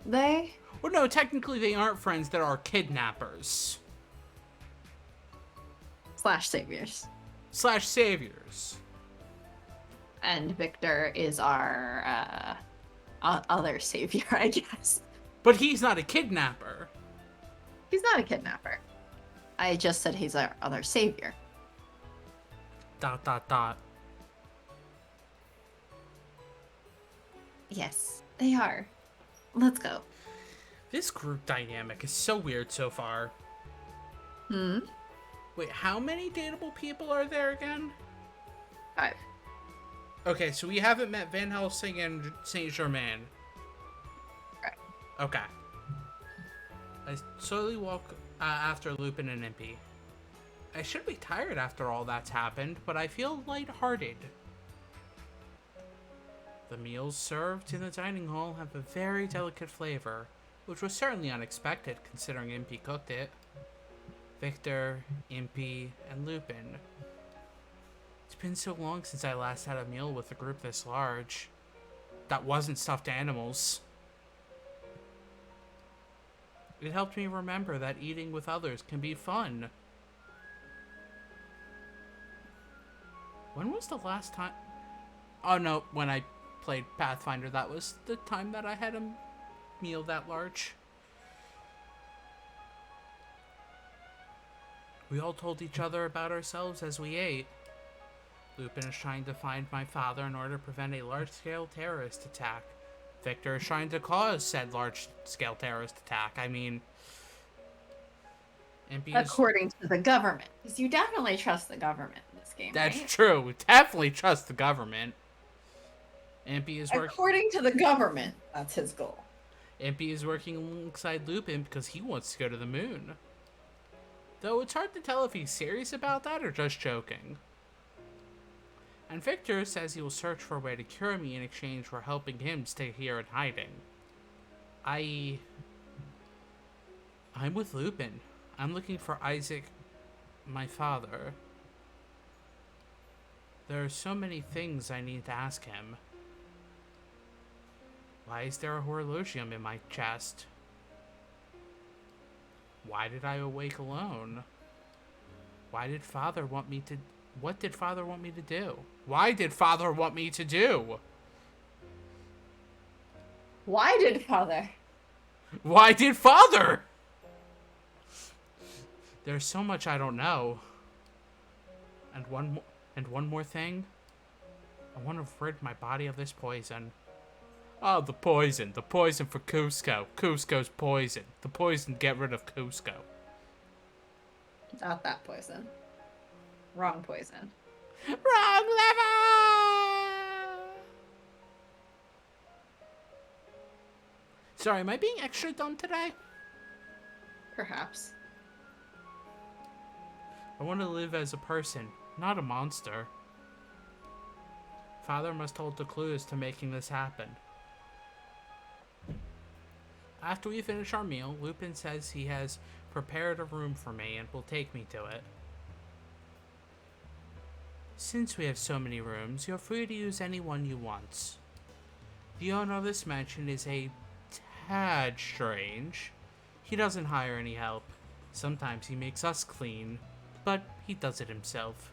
they? Well, no, technically they aren't friends, they are kidnappers. Slash saviors. Slash saviors. And Victor is our other savior, I guess. But he's not a kidnapper. He's not a kidnapper. I just said he's our other savior. ... Yes, they are. Let's go. This group dynamic is so weird so far. Hmm? Wait, how many dateable people are there again? 5. Okay, so we haven't met Van Helsing and Saint Germain. Right. Okay. I slowly walk after Lupin and Impey. I should be tired after all that's happened, but I feel lighthearted. The meals served in the dining hall have a very delicate flavor, which was certainly unexpected considering Impey cooked it. Victor, Impey, and Lupin. It's been so long since I last had a meal with a group this large. That wasn't stuffed animals. It helped me remember that eating with others can be fun. When was the last time? Oh no, when I played Pathfinder, that was the time that I had a meal that large. We all told each other about ourselves as we ate. Lupin is trying to find my father in order to prevent a large-scale terrorist attack. Victor is trying to cause said large-scale terrorist attack. I mean... According to the government. Because you definitely trust the government in this game, That's right? true. We definitely trust the government. Impey is working... According to the government, that's his goal. Impey is working alongside Lupin because he wants to go to the moon. Though it's hard to tell if he's serious about that or just joking. And Victor says he will search for a way to cure me in exchange for helping him stay here in hiding. I'm with Lupin. I'm looking for Isaac, my father. There are so many things I need to ask him. Why is there a horologium in my chest? Why did I awake alone? Why did Father want me to... What did Father want me to do? Why did Father want me to do? Why did Father? Why did Father? There's so much I don't know. And one more thing. I want to rid my body of this poison. Oh, the poison. The poison for Cusco. Cusco's poison. The poison to get rid of Cusco. Not that poison. Wrong poison. Wrong level! Sorry, am I being extra dumb today? Perhaps. I want to live as a person, not a monster. Father must hold the clues to making this happen. After we finish our meal, Lupin says he has prepared a room for me and will take me to it. Since we have so many rooms, you're free to use any one you want. The owner of this mansion is a tad strange. He doesn't hire any help. Sometimes he makes us clean, but he does it himself.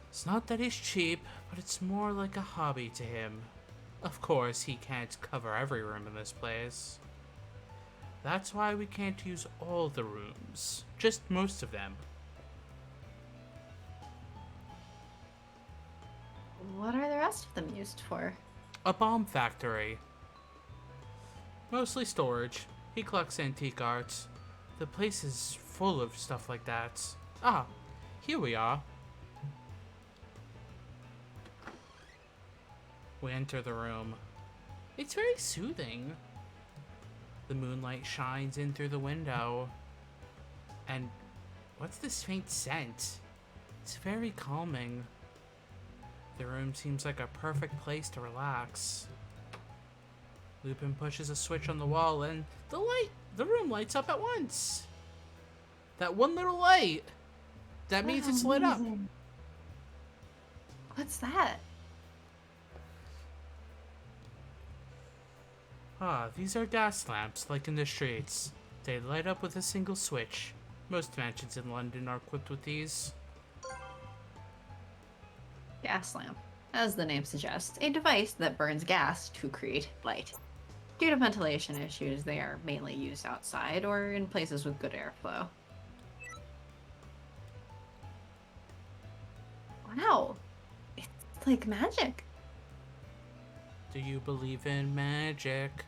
It's not that he's cheap, but it's more like a hobby to him. Of course, he can't cover every room in this place. That's why we can't use all the rooms, just most of them. What are the rest of them used for? A bomb factory. Mostly storage. He collects antique arts. The place is full of stuff like that. Ah, here we are. We enter the room. It's very soothing. The moonlight shines in through the window. And what's this faint scent? It's very calming. The room seems like a perfect place to relax. Lupin pushes a switch on the wall and the room lights up at once. That one little light. That means it's lit up. What's that? Ah, these are gas lamps, like in the streets. They light up with a single switch. Most mansions in London are equipped with these. Gas lamp. As the name suggests, a device that burns gas to create light. Due to ventilation issues, they are mainly used outside or in places with good airflow. Wow. It's like magic. Do you believe in magic?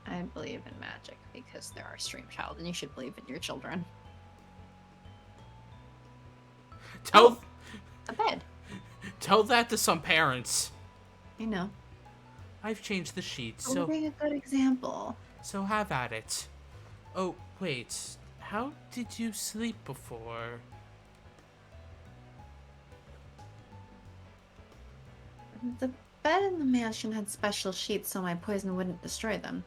I believe in magic because they're our stream child and you should believe in your children. Tell A bed. Tell that to some parents. You know. I've changed the sheets, Oh, being a good example. so have at it. Oh, wait. How did you sleep before? The bed in the mansion had special sheets so my poison wouldn't destroy them.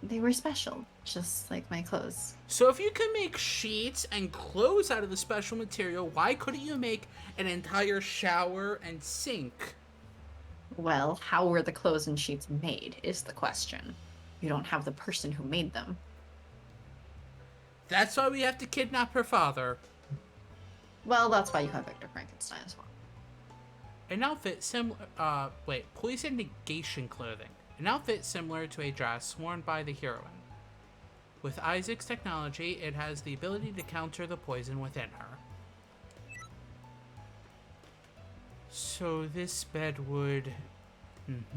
They were special, just like my clothes. So if you can make sheets and clothes out of the special material, why couldn't you make an entire shower and sink? Well, how were the clothes and sheets made is the question. You don't have the person who made them. That's why we have to kidnap her father. Well, that's why you have Victor Frankenstein as well. An outfit similar, poison negation clothing. An outfit similar to a dress worn by the heroine. With Isaac's technology, it has the ability to counter the poison within her. So this bed would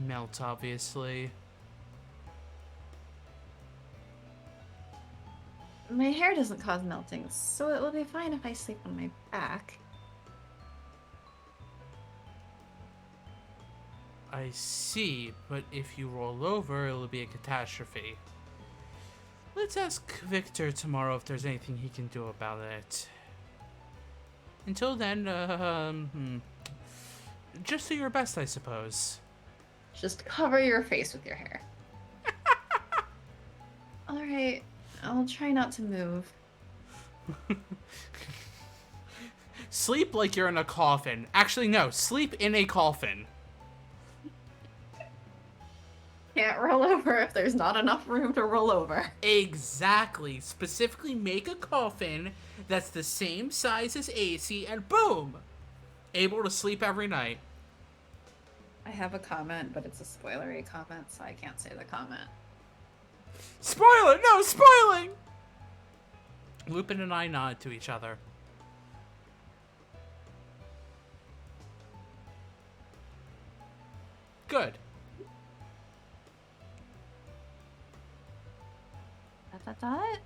melt, obviously. My hair doesn't cause melting, so it will be fine if I sleep on my back. I see, but if you roll over, it'll be a catastrophe. Let's ask Victor tomorrow if there's anything he can do about it. Until then, just do your best, I suppose. Just cover your face with your hair. Alright, I'll try not to move. Sleep like you're in a coffin. Actually, no. Sleep in a coffin. Can't roll over if there's not enough room to roll over. Exactly. Specifically make a coffin that's the same size as AC and boom! Able to sleep every night. I have a comment, but it's a spoilery comment, so I can't say the comment. Spoiler! No, spoiling! Lupin and I nod to each other. Good. Dot?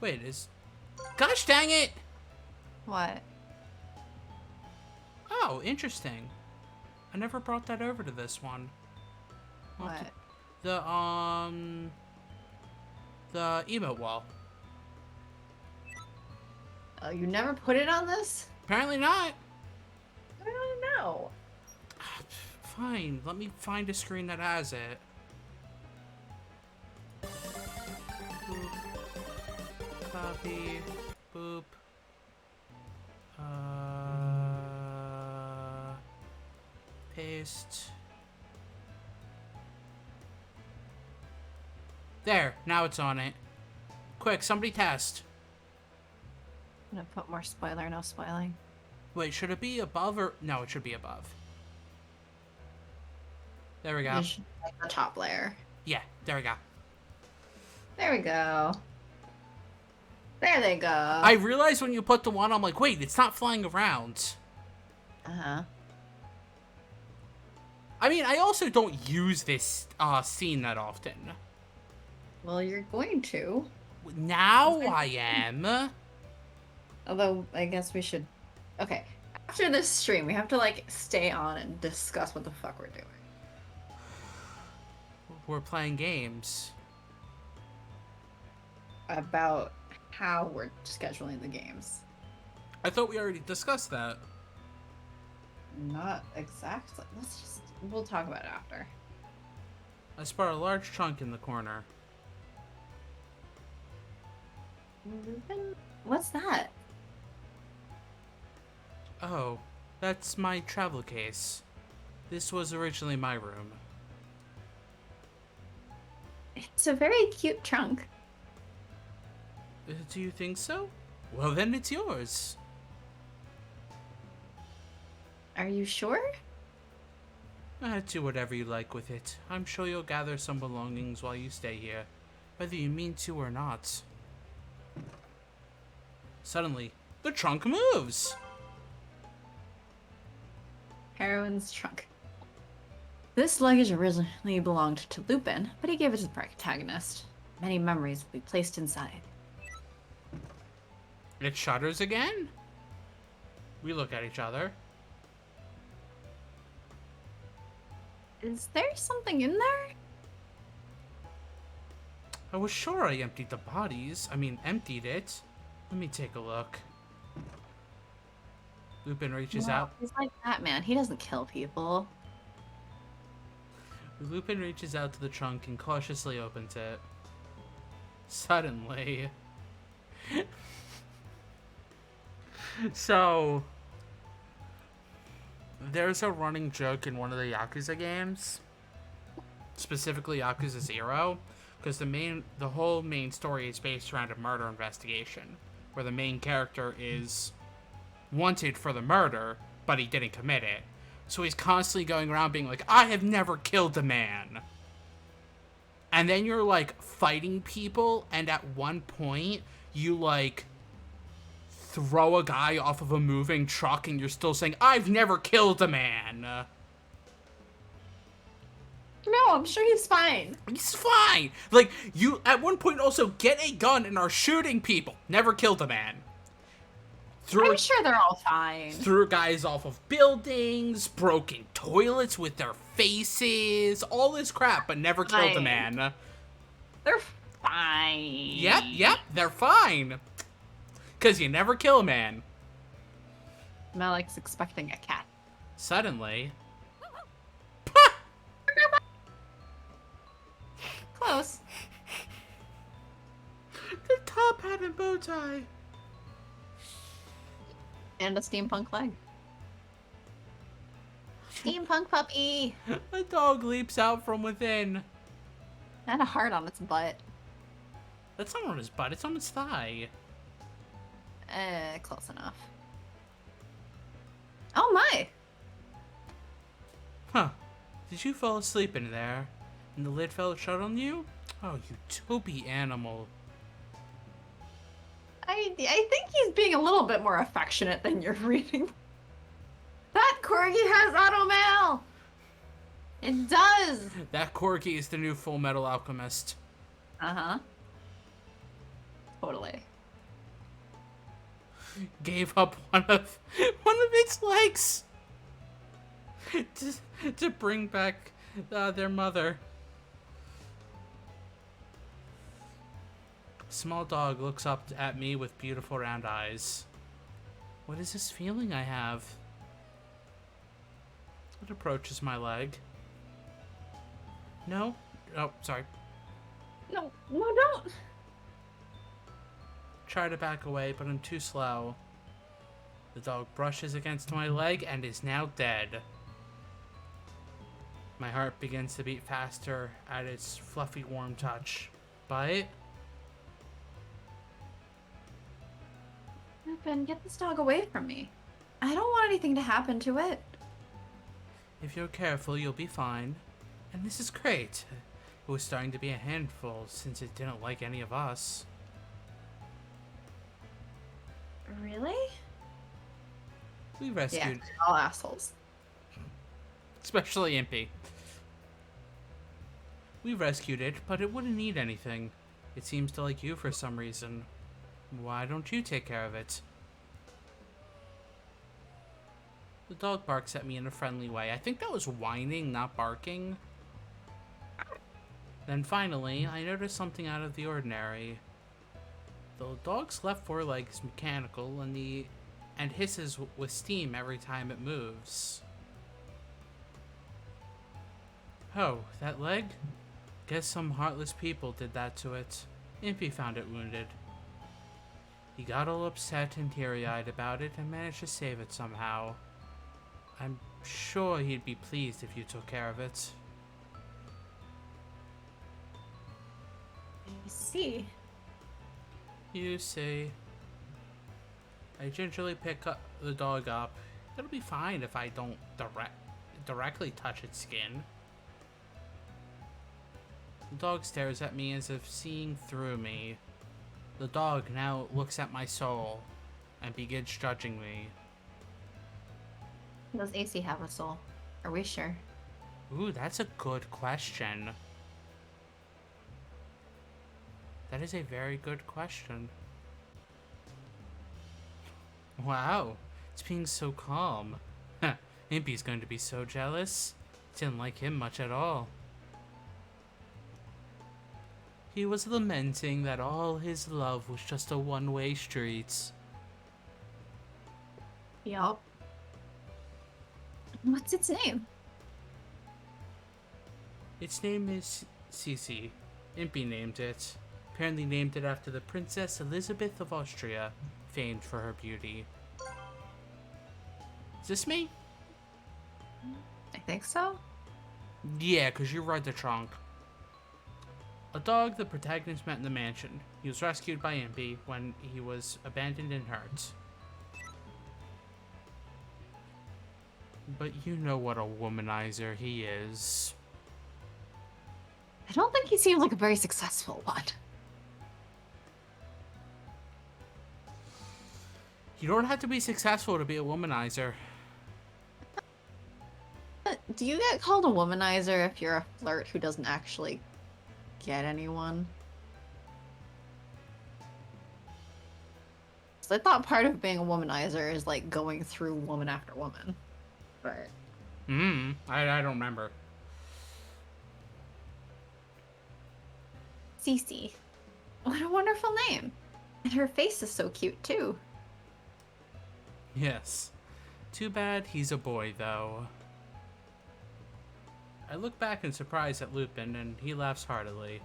Wait, gosh dang it! What? Oh, interesting. I never brought that over to this one. What? The emote wall. Oh, you never put it on this? Apparently not. I don't know. Fine, let me find a screen that has it. Boop. Copy. Boop. Paste. There, now it's on it. Quick, somebody test. I'm gonna put more spoiler, no spoiling. Wait, should it be above or... No, it should be above. There we go. You should like the top layer. Yeah, there we go. There we go. There they go. I realized when you put the one, I'm like, wait, it's not flying around. Uh-huh. I mean, I also don't use this scene that often. Well, you're going to. Now I am. Although, I guess we should... Okay. After this stream, we have to, like, stay on and discuss what the fuck we're doing. We're playing games. About how we're scheduling the games. I thought we already discussed that. Not exactly. We'll talk about it after. I spot a large chunk in the corner. What's that? Oh, that's my travel case. This was originally my room. It's a very cute trunk. Do you think so? Well, then it's yours. Are you sure? Do whatever you like with it. I'm sure you'll gather some belongings while you stay here, whether you mean to or not. Suddenly, the trunk moves! Heroine's trunk. This luggage originally belonged to Lupin, but he gave it to the protagonist. Many memories will be placed inside. It shudders again? We look at each other. Is there something in there? I was sure I emptied the bodies. emptied it. Let me take a look. Lupin reaches out. He's like Batman. He doesn't kill people. Lupin reaches out to the trunk and cautiously opens it. Suddenly... So... There's a running joke in one of the Yakuza games. Specifically Yakuza 0. Because the whole main story is based around a murder investigation. Where the main character is wanted for the murder, but he didn't commit it. So he's constantly going around being like, I have never killed a man. And then you're, like, fighting people, and at one point, you, like, throw a guy off of a moving truck, and you're still saying, I've never killed a man. No, I'm sure he's fine. He's fine. Like, you, at one point, also get a gun and are shooting people. Never killed a man. I'm sure they're all fine. Threw guys off of buildings, broken toilets with their faces, all this crap, but never killed a man. They're fine. Yep, they're fine. Because you never kill a man. Malik's expecting a cat. Suddenly... Close. The top hat and bow tie. And a steampunk leg. Steampunk puppy! A dog leaps out from within. And a heart on its butt. That's not on his butt, it's on his thigh. Close enough. Oh my! Huh. Did you fall asleep in there? And the lid fell shut on you? Oh, you toopy animal. I think he's being a little bit more affectionate than you're reading. That corgi has automail! It does! That corgi is the new Full Metal Alchemist. Uh-huh. Totally. Gave up one of its legs to bring back their mother. Small dog looks up at me with beautiful round eyes. What is this feeling I have? It approaches my leg. No? Oh, sorry. No, don't! Try to back away, but I'm too slow. The dog brushes against my leg and is now dead. My heart begins to beat faster at its fluffy, warm touch. But Lupin, get this dog away from me. I don't want anything to happen to it. if you're careful, you'll be fine. And this is great. It was starting to be a handful since it didn't like any of us. Really? We rescued, Yeah, all assholes. especially Impey. We rescued it, but it wouldn't eat anything. It seems to like you for some reason. Why don't you take care of it? The dog barks at me in a friendly way. I think that was whining, not barking. Then finally, I noticed something out of the ordinary. The dog's left foreleg is mechanical and hisses with steam every time it moves. Oh, that leg? Guess some heartless people did that to it. Impey found it wounded. He got all upset and teary-eyed about it and managed to save it somehow. I'm sure he'd be pleased if you took care of it. I see. You see. I gingerly pick up the dog up. It'll be fine if I don't directly touch its skin. The dog stares at me as if seeing through me. The dog now looks at my soul and begins judging me. Does AC have a soul? Are we sure? Ooh, that's a good question. That is a very good question. Wow, it's being so calm. Impey's going to be so jealous. Didn't like him much at all. He was lamenting that all his love was just a one-way street. Yup. What's its name? Its name is Cece. Impey named it. Apparently named it after the Princess Elizabeth of Austria, famed for her beauty. Is this me? I think so. Yeah, because you read the trunk. A dog the protagonist met in the mansion. He was rescued by Impey when he was abandoned and hurt. But you know what a womanizer he is. I don't think he seems like a very successful one. You don't have to be successful to be a womanizer. Do you get called a womanizer if you're a flirt who doesn't actually get anyone? So I thought part of being a womanizer is like going through woman after woman. But I don't remember. Cece. What a wonderful name. And her face is so cute too. Yes. Too bad he's a boy, though. I look back in surprise at Lupin, and he laughs heartily.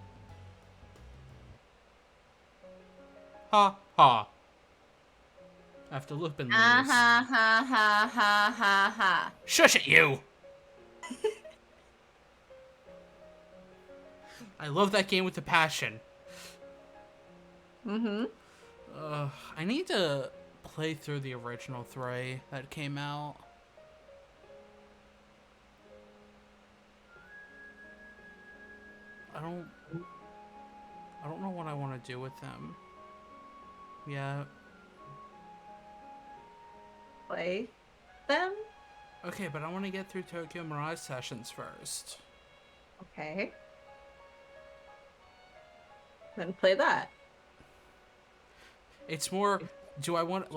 Ha ha. After Lupin Ha leaves. ha ha ha ha ha ha. Shush it, you! I love that game with a passion. Mm-hmm. I need to play through the original 3 that came out. I don't know what I want to do with them. Yeah. Play them? Okay, but I want to get through Tokyo Mirage Sessions first. Okay. Then play that. It's more, do I want to,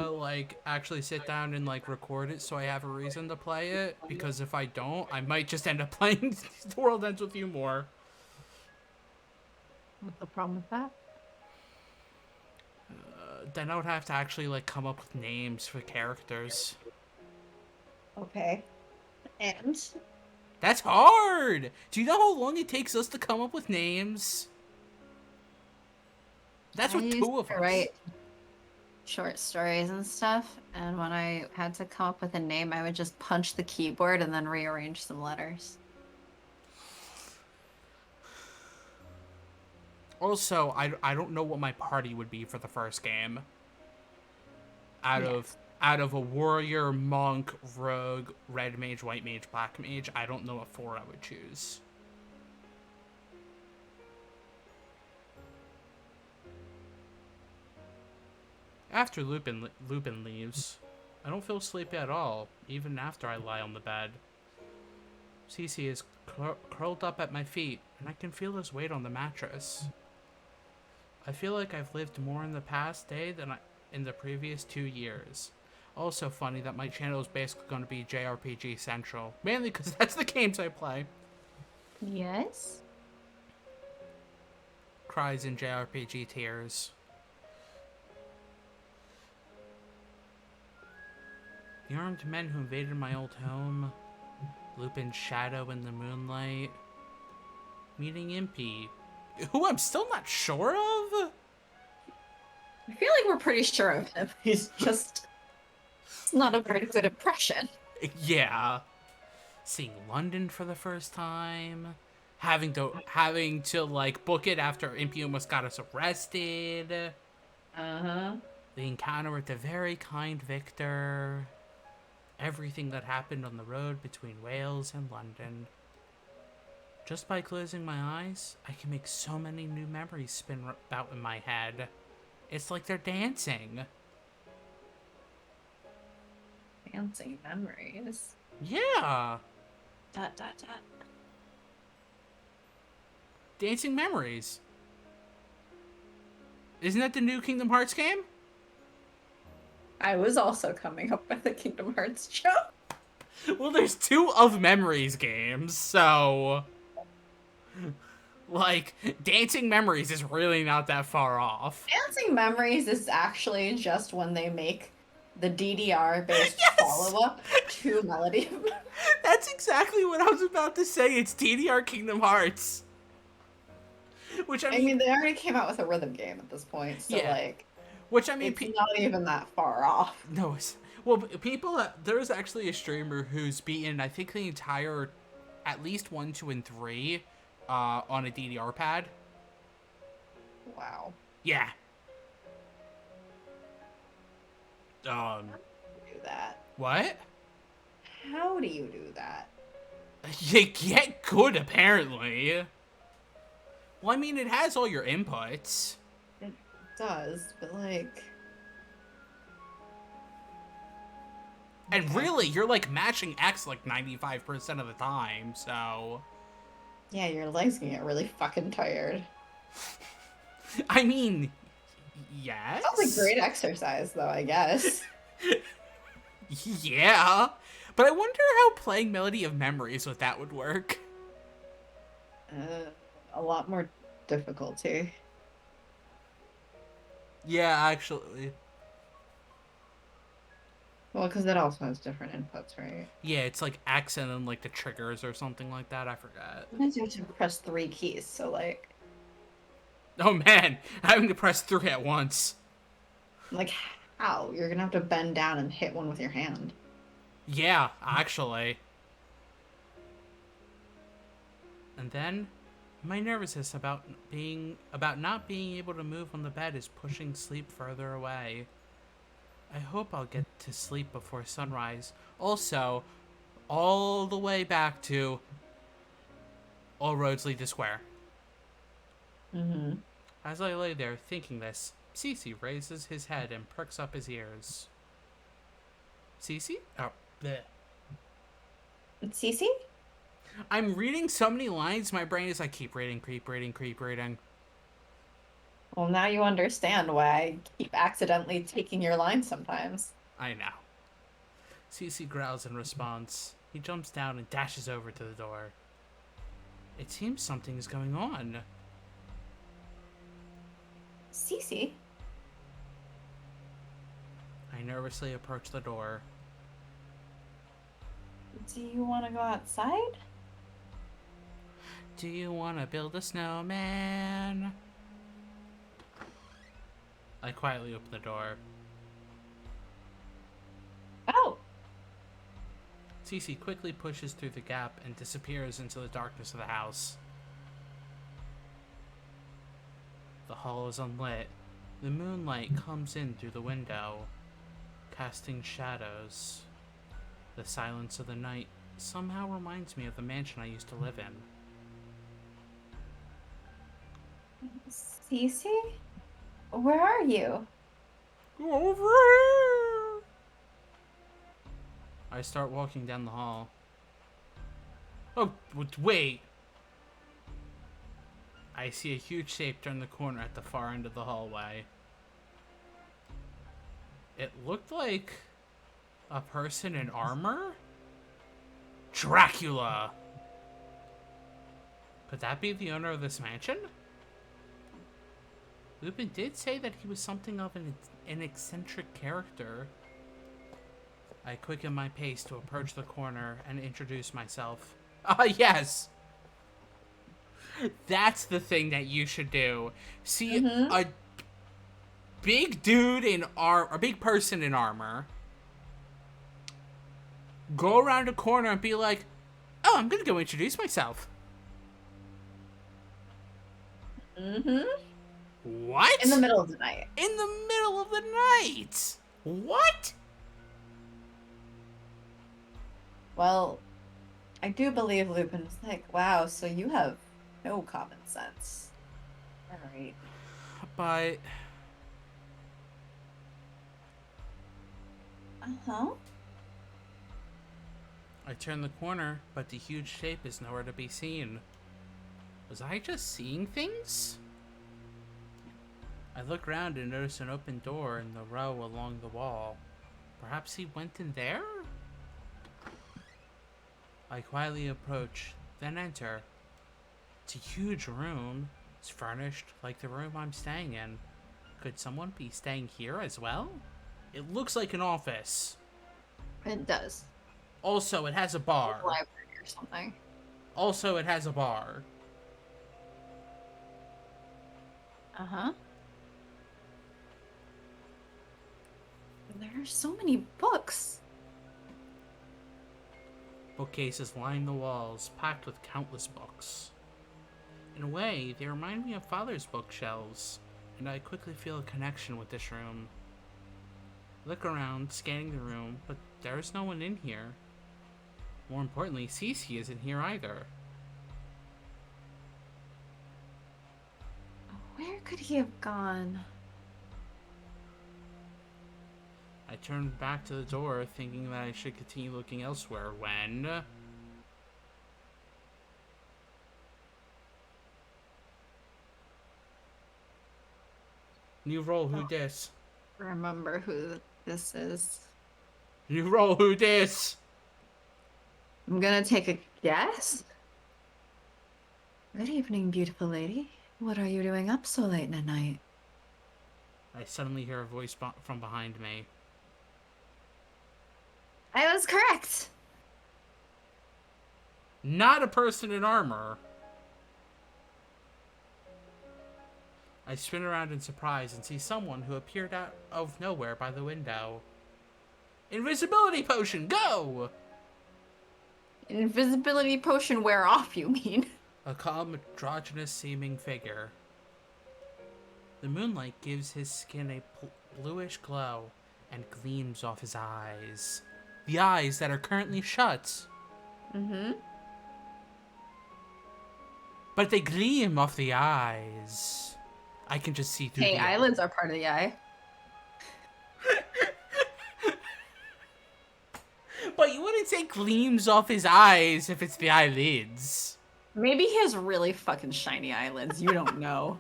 like, actually sit down and, like, record it so I have a reason to play it? Because if I don't, I might just end up playing The World Ends With You more. What's the problem with that? Then I would have to actually, like, come up with names for characters. Okay. And? That's hard! Do you know how long it takes us to come up with names? That's what 2 of us. Write short stories and stuff, and when I had to come up with a name, I would just punch the keyboard and then rearrange some letters. Also, I don't know what my party would be for the first game. Out of a warrior, monk, rogue, red mage, white mage, black mage, I don't know what 4 I would choose. After Lupin leaves, I don't feel sleepy at all, even after I lie on the bed. Cece is curled up at my feet, and I can feel his weight on the mattress. I feel like I've lived more in the past day than in the previous 2 years. Also funny that my channel is basically going to be JRPG Central, mainly because that's the games I play. Yes? Cries in JRPG tears. The armed men who invaded my old home, Lupin's shadow in the moonlight, meeting Impey, who I'm still not sure of? I feel like we're pretty sure of him. He's just... It's not a very good impression. Yeah. Seeing London for the first time, having to like book it after Impey almost got us arrested. Uh-huh. The encounter with the very kind Victor. Everything that happened on the road between Wales and London. Just by closing my eyes, I can make so many new memories spin about in my head. It's like they're dancing. Dancing memories. Yeah. ... Dancing memories. Isn't that the new Kingdom Hearts game? I was also coming up with a Kingdom Hearts joke. Well, there's 2 of Memories games, so... Like, Dancing Memories is really not that far off. Dancing Memories is actually just when they make the DDR-based follow-up to Melody. That's exactly what I was about to say. It's DDR Kingdom Hearts. Which I mean, they already came out with a rhythm game at this point, so yeah. like... Which I mean, it's not even that far off. No, it's... Well, there's actually a streamer who's beaten, I think, the entire, at least 1, 2, and 3, on a DDR pad. Wow. Yeah. How do you do that? What? How do you do that? You get good, apparently. Well, I mean, it has all your inputs. It does, but like... And really, you're, like, matching X, like, 95% of the time, so... Yeah, your legs can get really fucking tired. I mean, yes? Sounds like great exercise, though, I guess. Yeah. But I wonder how playing Melody of Memories with that would work. A lot more difficulty. Yeah, actually. Well, because it also has different inputs, right? Yeah, it's like X and then like the triggers or something like that. I forgot. Sometimes you have to press 3 keys, so like... Oh man, having to press 3 at once. Like, how? You're gonna have to bend down and hit one with your hand. Yeah, actually. And then, my nervousness about not being able to move on the bed is pushing sleep further away. I hope I'll get to sleep before sunrise. Also, all the way back to all roads lead to square. Mm-hmm. As I lay there thinking this, Cece raises his head and perks up his ears. Cece? Oh, bleh. Cece? I'm reading so many lines, my brain is like, keep reading, keep reading, keep reading. Well, now you understand why I keep accidentally taking your line sometimes. I know. Cece growls in response. He jumps down and dashes over to the door. It seems something is going on. Cece? I nervously approach the door. Do you want to go outside? Do you want to build a snowman? I quietly open the door. Oh! Cece quickly pushes through the gap and disappears into the darkness of the house. The hall is unlit. The moonlight comes in through the window, casting shadows. The silence of the night somehow reminds me of the mansion I used to live in. Cece? Where are you? Over here! I start walking down the hall. Oh, wait! I see a huge shape turn the corner at the far end of the hallway. It looked like a person in armor? Dracula! Could that be the owner of this mansion? Lupin did say that he was something of an eccentric character. I quicken my pace to approach the corner and introduce myself. Yes! That's the thing that you should do. See a big dude in a big person in armor. Go around a corner and be like, "Oh, I'm gonna go introduce myself." Mm-hmm. What? In the middle of the night. In the middle of the night. What? Well, I do believe Lupin's like, wow, so you have no common sense. Alright. But Uh-huh. I turn the corner, but the huge shape is nowhere to be seen. Was I just seeing things? I look around and notice an open door in the row along the wall. Perhaps he went in there? I quietly approach, then enter. It's a huge room. It's furnished like the room I'm staying in. Could someone be staying here as well? It looks like an office. It does. Also, it has a bar. Library or something. Also, it has a bar. Uh-huh. There are so many books. Bookcases line the walls, packed with countless books. In a way, they remind me of Father's bookshelves, and I quickly feel a connection with this room. Look around, scanning the room, but there's no one in here. More importantly, Cece isn't here either. Where could he have gone? I turned back to the door, thinking that I should continue looking elsewhere, when... New roll, who dis? Remember who this is. New roll, who dis? I'm gonna take a guess. Good evening, beautiful lady. What are you doing up so late at night? I suddenly hear a voice from behind me. I was correct. Not a person in armor. I spin around in surprise and see someone who appeared out of nowhere by the window. Invisibility potion, go! Invisibility potion wear off, you mean? A calm, androgynous-seeming figure. The moonlight gives his skin a bluish glow and gleams off his eyes. The eyes that are currently shut. Mm-hmm. But they gleam off the eyes. I can just see through Hey, the eyelids are part of the eye. But you wouldn't say gleams off his eyes if it's the eyelids. Maybe he has really fucking shiny eyelids. You don't know.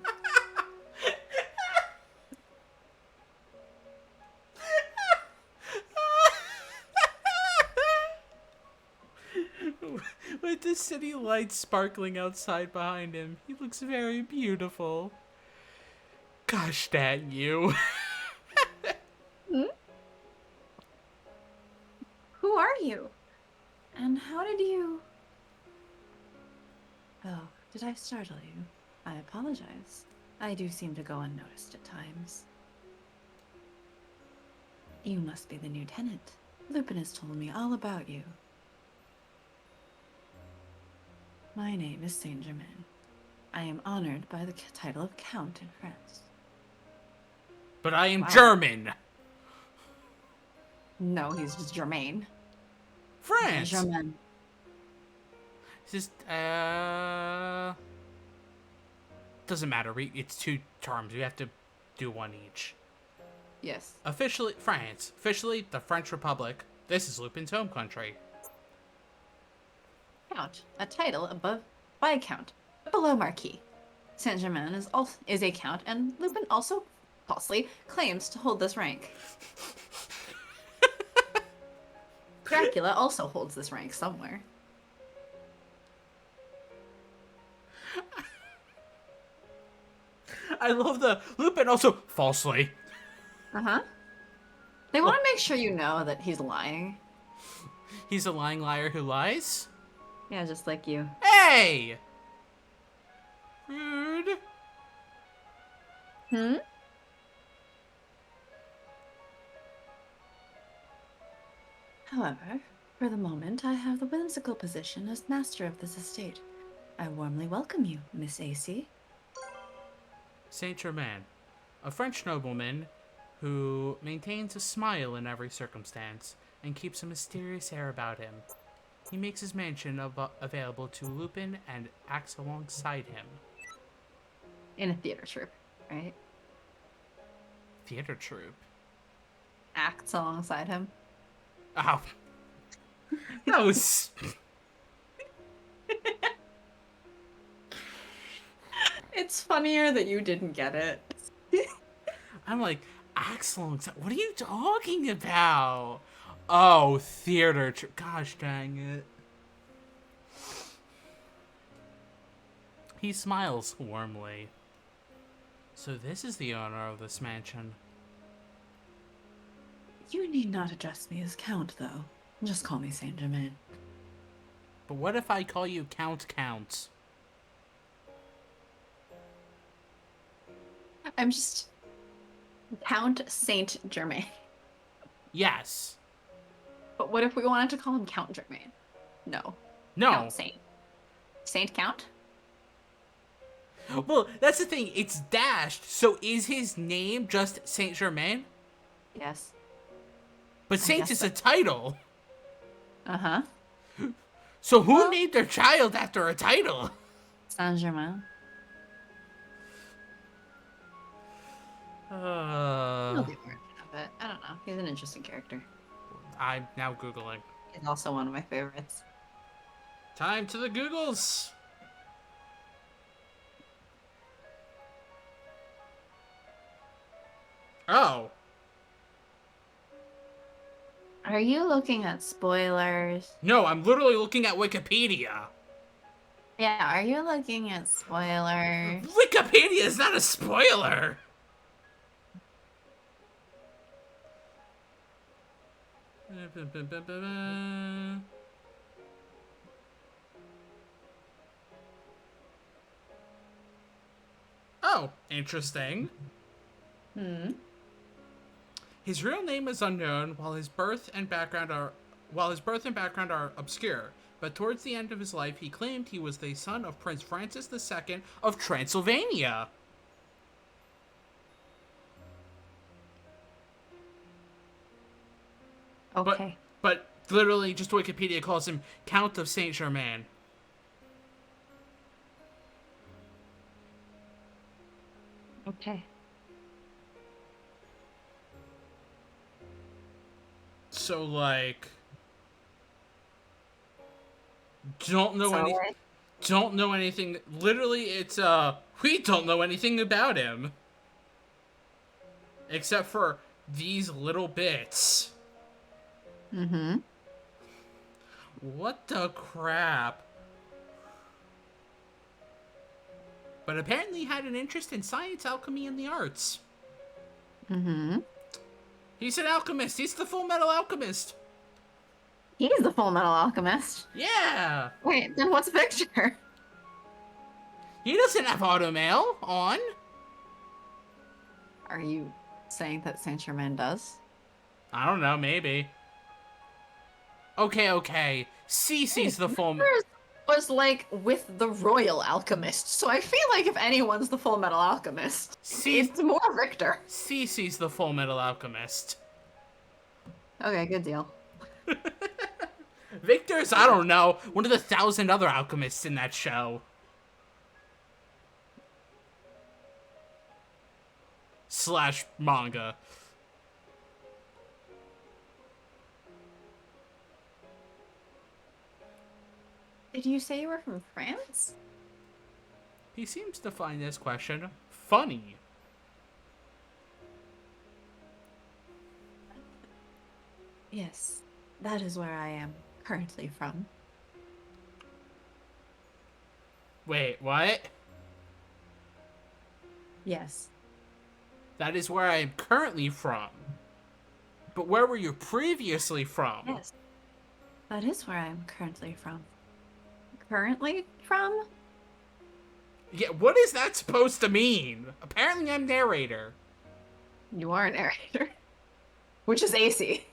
With the city lights sparkling outside behind him, he looks very beautiful. Gosh dang you. Hmm? Who are you? And how did you... Oh, did I startle you? I apologize. I do seem to go unnoticed at times. You must be the new tenant. Lupin has told me all about you. My name is Saint Germain. I am honored by the title of Count in France. But I am Wow. German. No, he's just Germain. France. Germain. It's just, doesn't matter. It's two terms. We have to do one each. Yes. Officially, France. Officially, the French Republic. This is Lupin's home country. Count, a title above Viscount, but below Marquis. Saint Germain is a count, and Lupin also falsely claims to hold this rank. Dracula also holds this rank somewhere. I love the Lupin also falsely. Uh-huh. They want to make sure you know that he's lying. He's a lying liar who lies? Yeah, just like you. Hey! Rude. Hmm? However, for the moment, I have the whimsical position as master of this estate. I warmly welcome you, Miss AC. Saint Germain, a French nobleman who maintains a smile in every circumstance and keeps a mysterious air about him. He makes his mansion available to Lupin and acts alongside him. In a theater troupe, right? Theater troupe? Acts alongside him. Oh. That was... It's funnier that you didn't get it. I'm like, acts alongside... What are you talking about? Oh, theater troupe. Gosh dang it. He smiles warmly. So this is the owner of this mansion. You need not address me as Count, though. Just call me Saint Germain. But what if I call you Count? I'm just Count Saint Germain. Yes. But what if we wanted to call him Count Germain? No. No. Count Saint. Saint Count? Well, that's the thing. It's dashed. So is his name just Saint Germain? Yes. But Saint guess is so. a title. Uh-huh. So who named their child after a title? Saint Germain. Know the origin of it. I don't know. He's an interesting character. I'm now Googling. He's also one of my favorites. Time to the Googles. Oh. Are you looking at spoilers? No, I'm literally looking at Wikipedia. Yeah, are you looking at spoilers? Wikipedia is not a spoiler. Oh, interesting. Hmm. His real name is unknown, while his birth and background are obscure. But towards the end of his life, he claimed he was the son of Prince Francis II of Transylvania. Okay. But literally, just Wikipedia calls him Count of Saint Germain. Okay. So like, don't know any, don't know anything. Literally, it's we don't know anything about him except for these little bits. Mm-hmm. What the crap? But apparently he had an interest in science, alchemy, and the arts. Mm-hmm. He's an alchemist. He's the Full Metal Alchemist. He's the Full Metal Alchemist. Yeah. Wait, then what's Victor? He doesn't have automail on. Are you saying that Saint Germain does? I don't know, maybe. Okay. Cece's the full... Was like with the Royal Alchemist, so I feel like if anyone's the Full Metal Alchemist, it's more Victor. Cece's the Full Metal Alchemist. Okay, good deal. Victor's, I don't know, one of the 1,000 other alchemists in that show. / manga. Did you say you were from France? He seems to find this question funny. Yes, that is where I am currently from. Wait, what? Yes. That is where I am currently from. But where were you previously from? Yes. That is where I am currently from. Currently from? Yeah, what is that supposed to mean? Apparently I'm narrator. You are a narrator. Which is AC.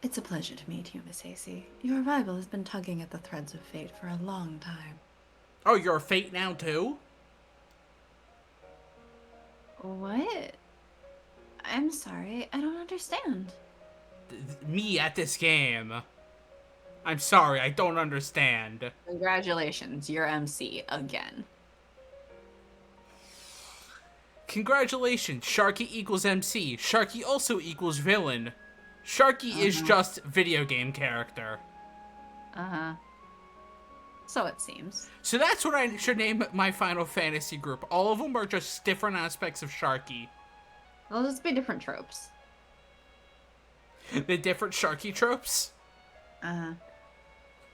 It's a pleasure to meet you, Miss AC. Your arrival has been tugging at the threads of fate for a long time. Oh, you're a fate now too? What? I'm sorry, I don't understand. Me at this game. I'm sorry, I don't understand. Congratulations, you're MC again. Congratulations, Sharky equals MC. Sharky also equals villain. Sharky is just video game character. Uh-huh. So it seems. So that's what I should name my Final Fantasy group. All of them are just different aspects of Sharky. They'll just be different tropes. The different Sharky tropes? Uh-huh.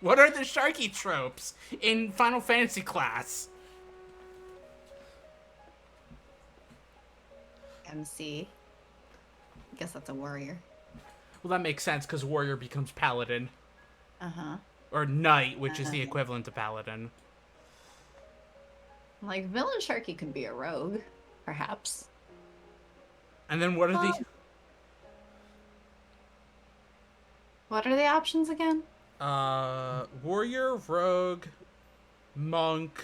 What are the Sharky tropes in Final Fantasy class? MC. I guess that's a warrior. Well, that makes sense, because warrior becomes paladin. Uh-huh. Or knight, which is the equivalent to paladin. Like, villain Sharky could be a rogue, perhaps. And then what are the... What are the options again? Warrior, rogue, monk,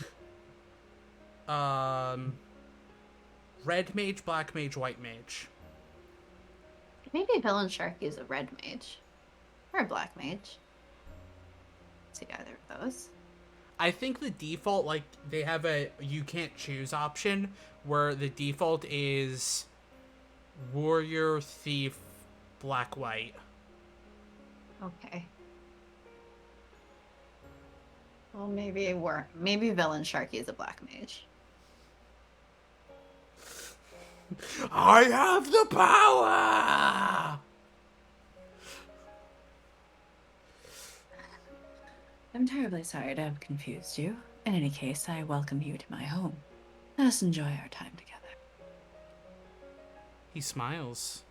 red mage, black mage, white mage. Maybe villain Sharky is a red mage. Or a black mage. See either of those. I think the default, like, they have a you can't choose option, where the default is warrior, thief, black, white. Okay. Well, maybe villain Sharky is a black mage. I have the power! I'm terribly sorry to have confused you. In any case, I welcome you to my home. Let us enjoy our time together. He smiles.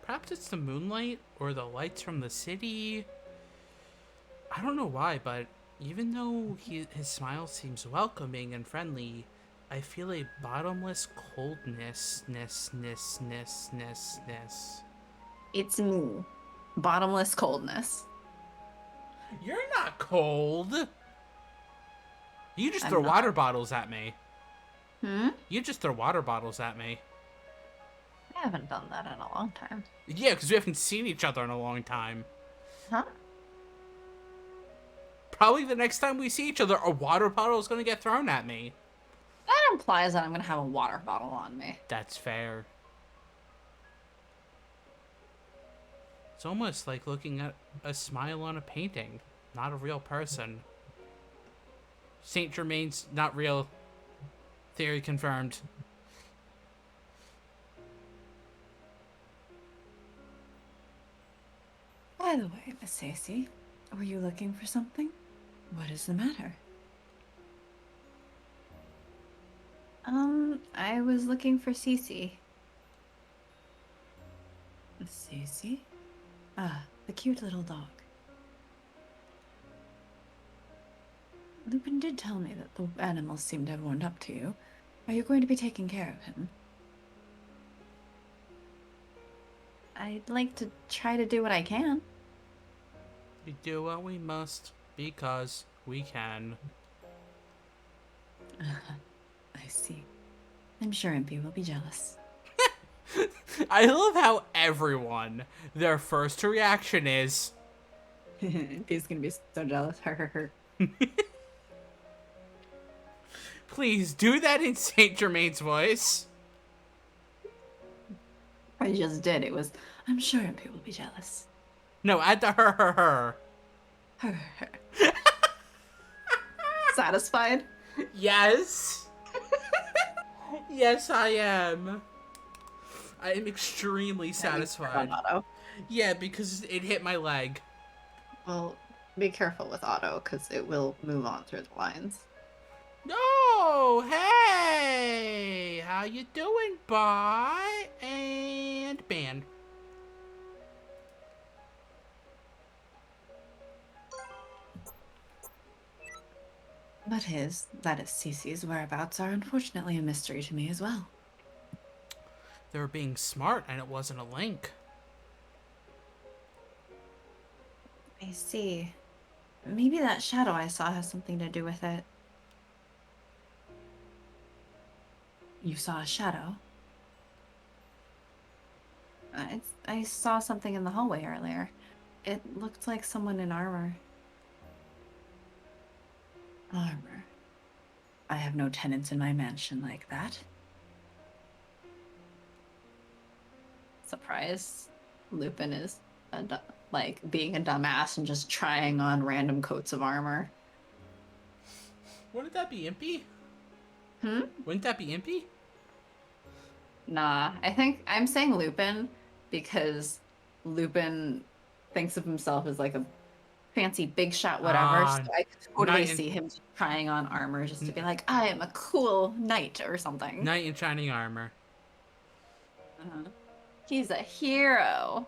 Perhaps it's the moonlight or the lights from the city. I don't know why, but Even though his smile seems welcoming and friendly, I feel a bottomless coldness. It's me. Bottomless coldness. You're not cold. You just I'm throw not. water bottles at me. Hmm? You just throw water bottles at me. I haven't done that in a long time. Yeah, because we haven't seen each other in a long time. Huh? Probably the next time we see each other, a water bottle is going to get thrown at me. That implies that I'm gonna have a water bottle on me. That's fair. It's almost like looking at a smile on a painting, not a real person. Saint Germain's not real. Theory confirmed. By the way, Miss Stacy, were you looking for something? What is the matter? I was looking for Cece. Cece? Ah, the cute little dog. Lupin did tell me that the animals seem to have warmed up to you. Are you going to be taking care of him? I'd like to try to do what I can. We do what we must, because we can. I see. I'm sure Impey will be jealous. I love how everyone, their first reaction is... Impey's gonna be so jealous. Her. Please, do that in Saint Germain's voice. I just did. It was, I'm sure Impey will be jealous. No, add the her. Her. Satisfied? Yes. Yes, I am. I am extremely satisfied. Auto. Yeah, because it hit my leg. Well, be careful with auto, because it will move on through the lines. No, hey, how you doing, bye? And ban. But that is Cece's whereabouts, are unfortunately a mystery to me as well. They were being smart, and it wasn't a link. I see. Maybe that shadow I saw has something to do with it. You saw a shadow? I saw something in the hallway earlier. It looked like someone in armor. Armor? I have no tenants in my mansion like that. Surprise. Lupin is being a dumbass and just trying on random coats of armor. Wouldn't that be Impey? Hmm? Wouldn't that be Impey? Nah, I think I'm saying Lupin because Lupin thinks of himself as like a fancy big shot whatever. So I could totally see him trying on armor just to be like, I am a cool knight or something. Knight in shining armor. He's a hero.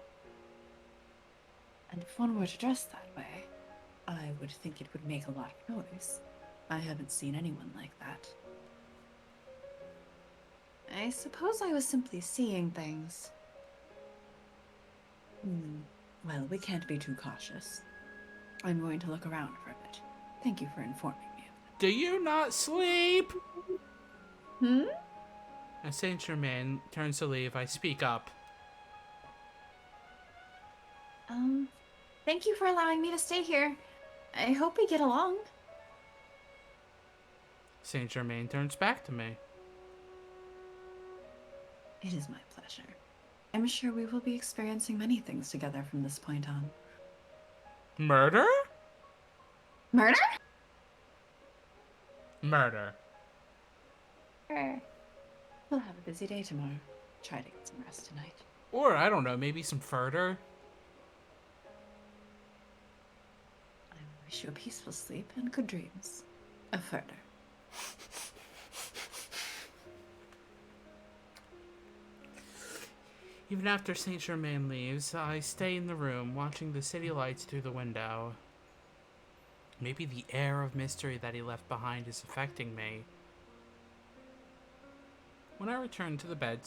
And if one were to dress that way, I would think it would make a lot of noise. I haven't seen anyone like that. I suppose I was simply seeing things. Well, we can't be too cautious. I'm going to look around for a bit. Thank you for informing me. Do you not sleep? As Saint Germain turns to leave, I speak up. Thank you for allowing me to stay here. I hope we get along. Saint Germain turns back to me. It is my pleasure. I'm sure we will be experiencing many things together from this point on. Murder? Murder? Murder. Sure. We'll have a busy day tomorrow. Try to get some rest tonight. Or, I don't know, maybe some further? I wish you a peaceful sleep and good dreams. A further. Even after Saint Germain leaves, I stay in the room, watching the city lights through the window. Maybe the air of mystery that he left behind is affecting me. When I return to the bed,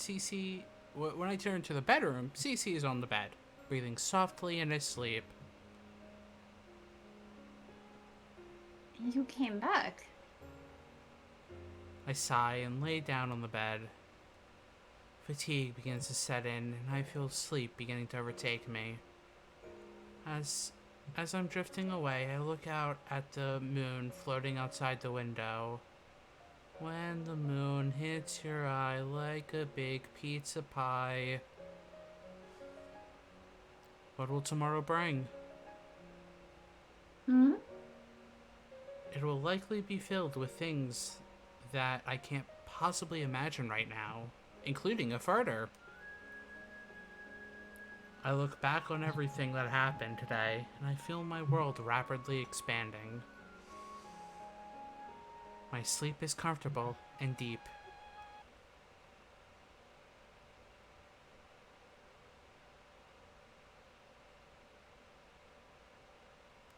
when I turn to the bedroom, Cece is on the bed, breathing softly in his sleep. You came back. I sigh and lay down on the bed. Fatigue begins to set in, and I feel sleep beginning to overtake me. As I'm drifting away, I look out at the moon floating outside the window. When the moon hits your eye like a big pizza pie. What will tomorrow bring? Hmm? It will likely be filled with things that I can't possibly imagine right now, including a further. I look back on everything that happened today, and I feel my world rapidly expanding. My sleep is comfortable and deep.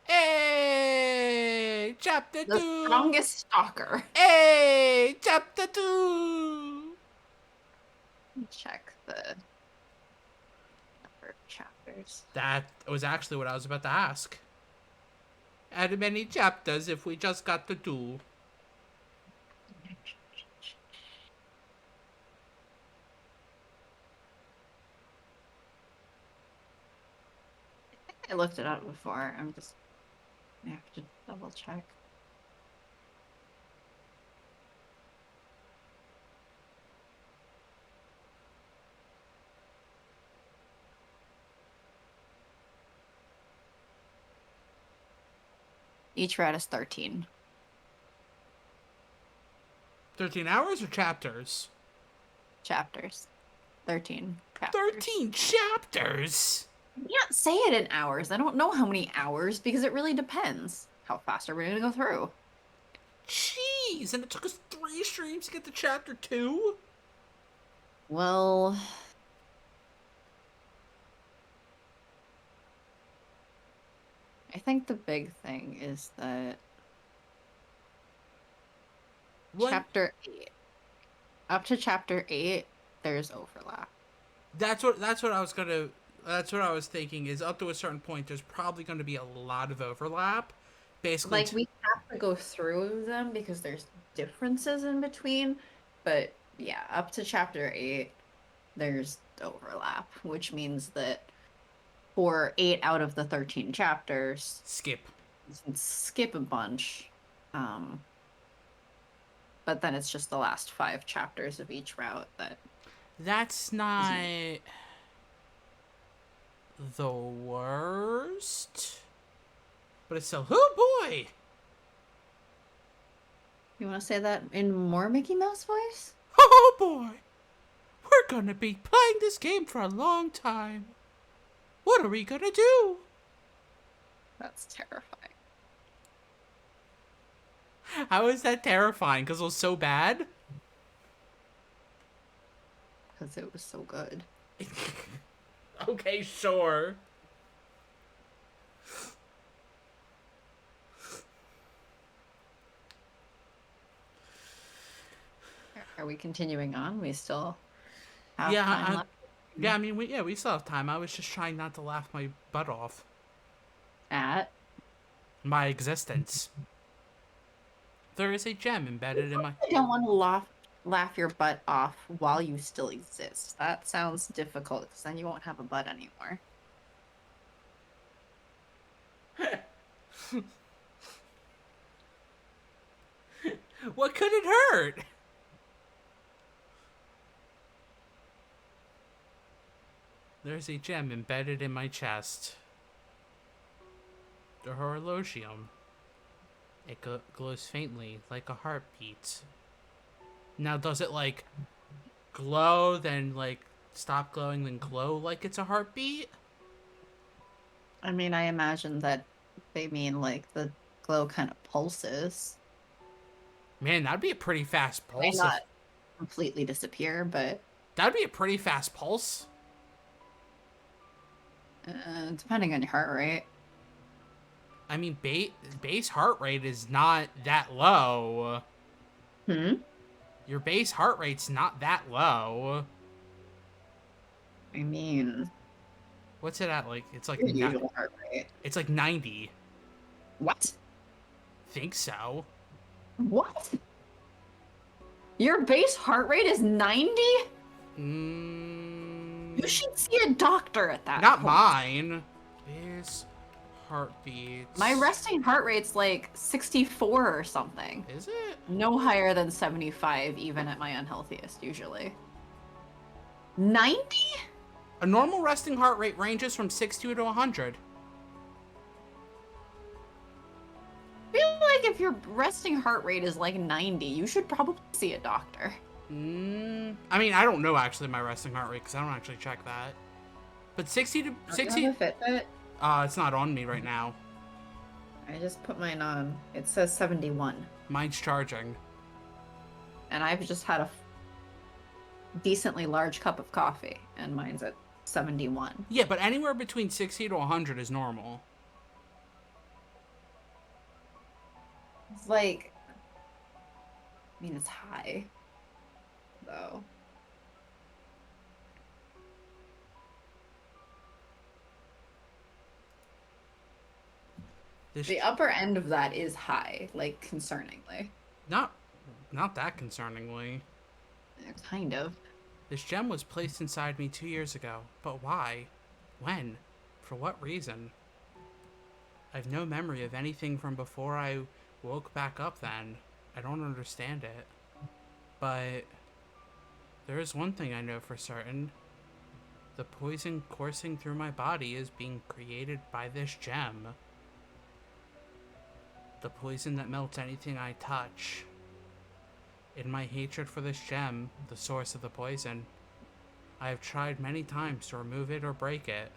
Hey! Chapter The 2! strongest stalker. Hey! Chapter 2! Let me check the number of chapters. That was actually what I was about to ask. How many chapters if we just got the 2? I looked it up before. I have to double check. Each route is 13. 13 hours or chapters? Chapters. 13 chapters. 13 chapters? You can't say it in hours. I don't know how many hours because it really depends how fast are we going to go through. Jeez, and it took us 3 streams to get to chapter 2? Well, I think the big thing is that chapter 8, up to chapter 8, there's overlap. That's what I was gonna. That's what I was thinking. Is up to a certain point, there's probably going to be a lot of overlap. Basically, Like, we have to go through them because there's differences in between. But yeah, up to chapter 8, there's overlap, which means that for 8 out of the 13 chapters, skip a bunch. But then it's just the last 5 chapters of each route that. That's not the worst, but it's still, oh boy! You want to say that in more Mickey Mouse voice? Oh boy! We're gonna be playing this game for a long time. What are we gonna do? That's terrifying. How is that terrifying? Because it was so bad? Because it was so good. Okay, sure. Are we continuing on? We still have Yeah, time left. Yeah, I mean, we still have time. I was just trying not to laugh my butt off. At? My existence. There is a gem embedded in my... I don't want to laugh your butt off while you still exist. That sounds difficult, because then you won't have a butt anymore. What could it hurt? There's a gem embedded in my chest. The horologium. It glows faintly, like a heartbeat. Now, does it, like, glow, then, like, stop glowing, then glow like it's a heartbeat? I mean, I imagine that they mean, like, the glow kind of pulses. Man, that'd be a pretty fast pulse. Might not completely disappear, but... That'd be a pretty fast pulse. Depending on your heart rate. I mean, base heart rate is not that low. Hmm? Your base heart rate's not that low. I mean, What's it at? Like, it's like your usual heart rate. it's like 90. What? Think so. What? Your base heart rate is 90? You should see a doctor at that Not point. mine. Base heartbeats. My resting heart rate's like 64 or something. Is it? No higher than 75, even at my unhealthiest, usually. 90? A normal resting heart rate ranges from 60 to 100. I feel like if your resting heart rate is like 90, you should probably see a doctor. I mean, I don't know actually my resting heart rate because I don't actually check that. But 60 to 60. Do you have a Fitbit? It's not on me right now. I just put mine on. It says 71. Mine's charging. And I've just had a decently large cup of coffee, and mine's at 71. Yeah, but anywhere between 60 to 100 is normal. It's like, I mean, it's high, though. The upper end of that is high, like, concerningly. Not that concerningly. Kind of. This gem was placed inside me 2 years ago. But why? When? For what reason? I've no memory of anything from before I woke back up then. I don't understand it. But there is one thing I know for certain. The poison coursing through my body is being created by this gem. The poison that melts anything I touch. In my hatred for this gem, the source of the poison, I have tried many times to remove it or break it.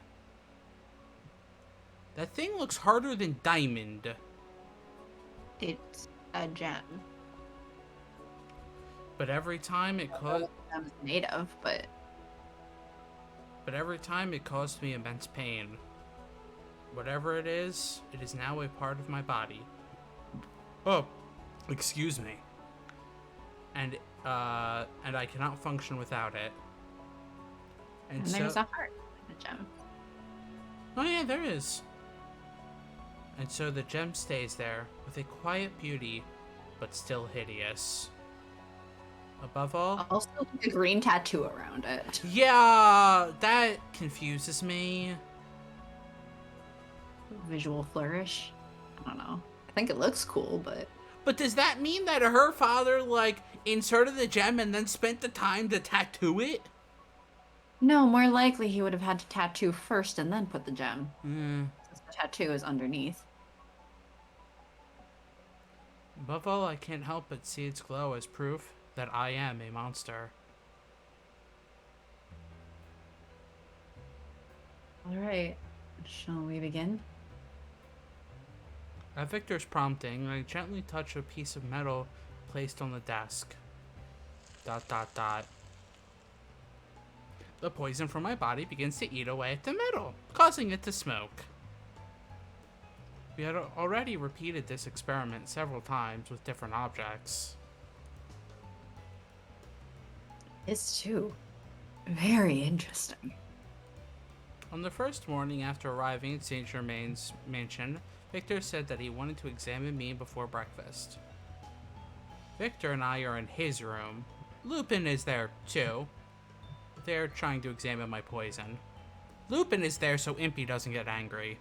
That thing looks harder than diamond. It's a gem. But every time it caused... I'm native, but... But every time it caused me immense pain. Whatever it is now a part of my body. Oh, excuse me. And I cannot function without it. And there's a heart in the gem. Oh yeah, there is. And so the gem stays there, with a quiet beauty, but still hideous. Above all... Also, a green tattoo around it. Yeah, that confuses me. Visual flourish. I don't know. I think it looks cool, but... But does that mean that her father, like, inserted the gem and then spent the time to tattoo it? No, more likely he would have had to tattoo first and then put the gem. Hmm. Since the tattoo is underneath. Above all, I can't help but see its glow as proof that I am a monster. Alright. Shall we begin? At Victor's prompting, I gently touch a piece of metal placed on the desk. ... The poison from my body begins to eat away at the metal, causing it to smoke. We had already repeated this experiment several times with different objects. It's too. Very interesting. On the first morning after arriving at Saint Germain's mansion, Victor said that he wanted to examine me before breakfast. Victor and I are in his room. Lupin is there, too. They're trying to examine my poison. Lupin is there so Impey doesn't get angry.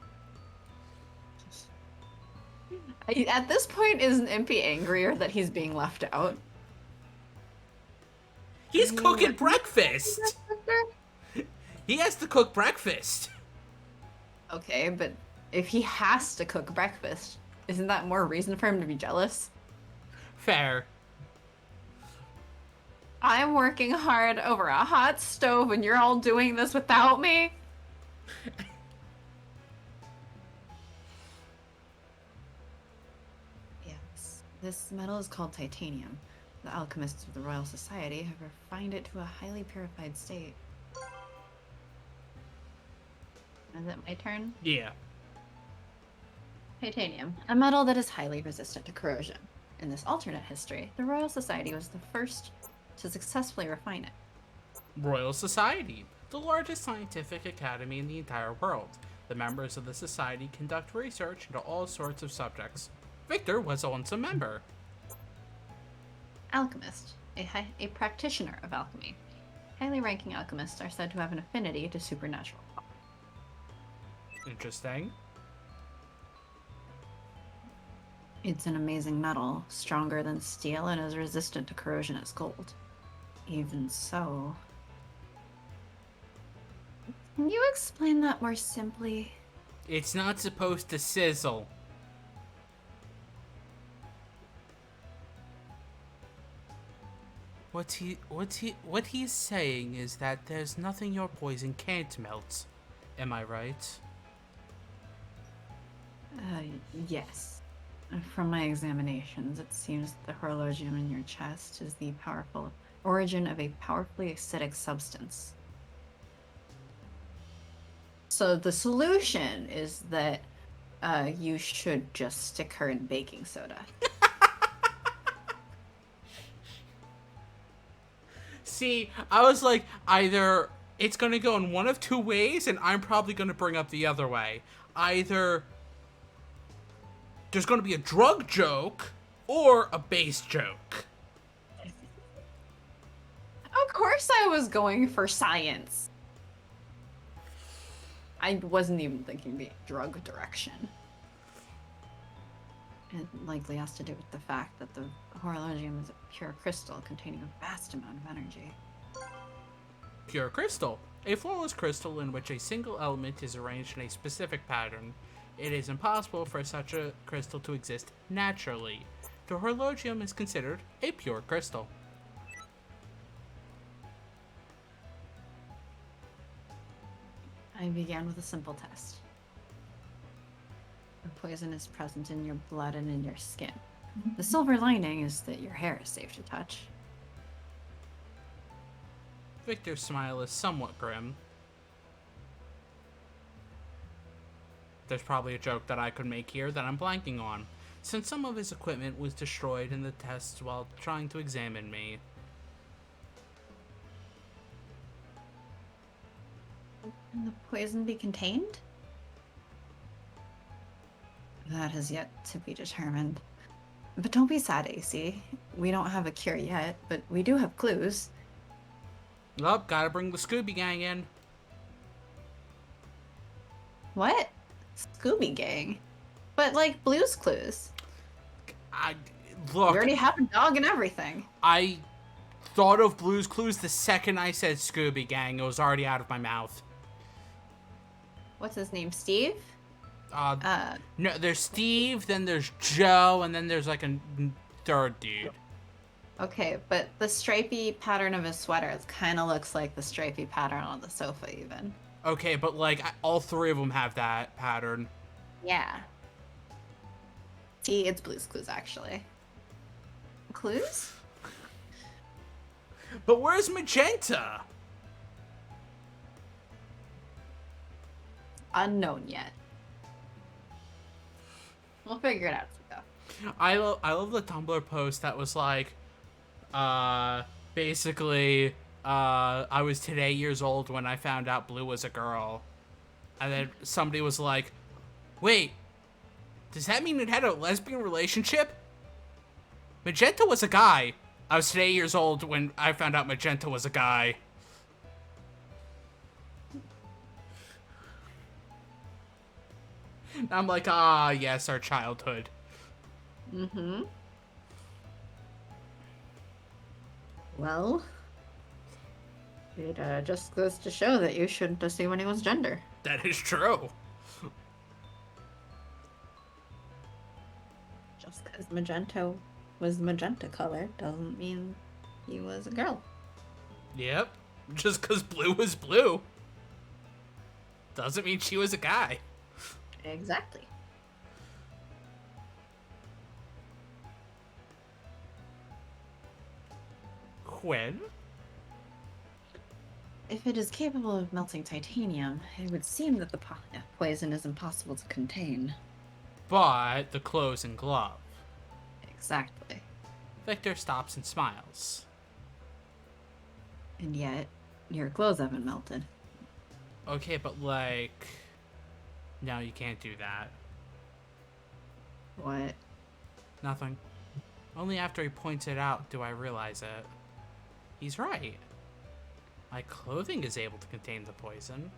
At this point, isn't Impey angrier that he's being left out? He's cooking breakfast! He has to cook breakfast! Okay, but if he has to cook breakfast, isn't that more reason for him to be jealous? Fair. I'm working hard over a hot stove and you're all doing this without me? Yes, this metal is called titanium. The alchemists of the Royal Society have refined it to a highly purified state. Is it my turn? Yeah. Titanium, a metal that is highly resistant to corrosion. In this alternate history, the Royal Society was the first to successfully refine it. Royal Society, the largest scientific academy in the entire world. The members of the society conduct research into all sorts of subjects. Victor was once a member. Alchemist, a practitioner of alchemy. Highly ranking alchemists are said to have an affinity to supernatural power. Interesting. It's an amazing metal, stronger than steel and as resistant to corrosion as gold. Even so... Can you explain that more simply? It's not supposed to sizzle. What he's saying is that there's nothing your poison can't melt. Am I right? Yes. From my examinations, it seems that the horologium in your chest is the powerful origin of a powerfully acidic substance. So the solution is that you should just stick her in baking soda. See, I was like, either it's going to go in one of two ways, and I'm probably going to bring up the other way. Either there's going to be a drug joke or a base joke. Of course I was going for science. I wasn't even thinking the drug direction. It likely has to do with the fact that the horologium is a pure crystal containing a vast amount of energy. Pure crystal. A flawless crystal in which a single element is arranged in a specific pattern. It is impossible for such a crystal to exist naturally. The horologium is considered a pure crystal. I began with a simple test. The poison is present in your blood and in your skin. The silver lining is that your hair is safe to touch. Victor's smile is somewhat grim. There's probably a joke that I could make here that I'm blanking on, since some of his equipment was destroyed in the tests while trying to examine me. Can the poison be contained? That has yet to be determined. But don't be sad, AC. We don't have a cure yet, but we do have clues. Oh, gotta bring the Scooby Gang in. What? Scooby Gang? But like Blue's Clues. Look, We already have a dog and everything. I thought of Blue's Clues the second I said Scooby Gang. It was already out of my mouth. What's his name? Steve? No, there's Steve, then there's Joe, and then there's like a third dude. Okay, but the stripy pattern of his sweater kind of looks like the stripy pattern on the sofa even. Okay, but like all three of them have that pattern. Yeah. See, it's Blue's Clues actually. Clues? But where's Magenta? Unknown yet. We'll figure it out as we go. I love the Tumblr post that was like, basically, I was 8 years old when I found out Blue was a girl. And then somebody was like, wait, does that mean it had a lesbian relationship? Magenta was a guy. I was 8 years old when I found out Magenta was a guy. I'm like, ah, yes, our childhood. Mm-hmm. Well, it just goes to show that you shouldn't assume anyone's gender. That is true. Just because magenta was magenta color doesn't mean he was a girl. Yep. Just because Blue was blue doesn't mean she was a guy. Exactly. When? If it is capable of melting titanium, it would seem that the poison is impossible to contain. but the clothes and glove. Exactly. Victor stops and smiles. And yet, your clothes haven't melted. Okay, but like... No, you can't do that. What? Nothing. Only after he points it out do I realize it. He's right. My clothing is able to contain the poison.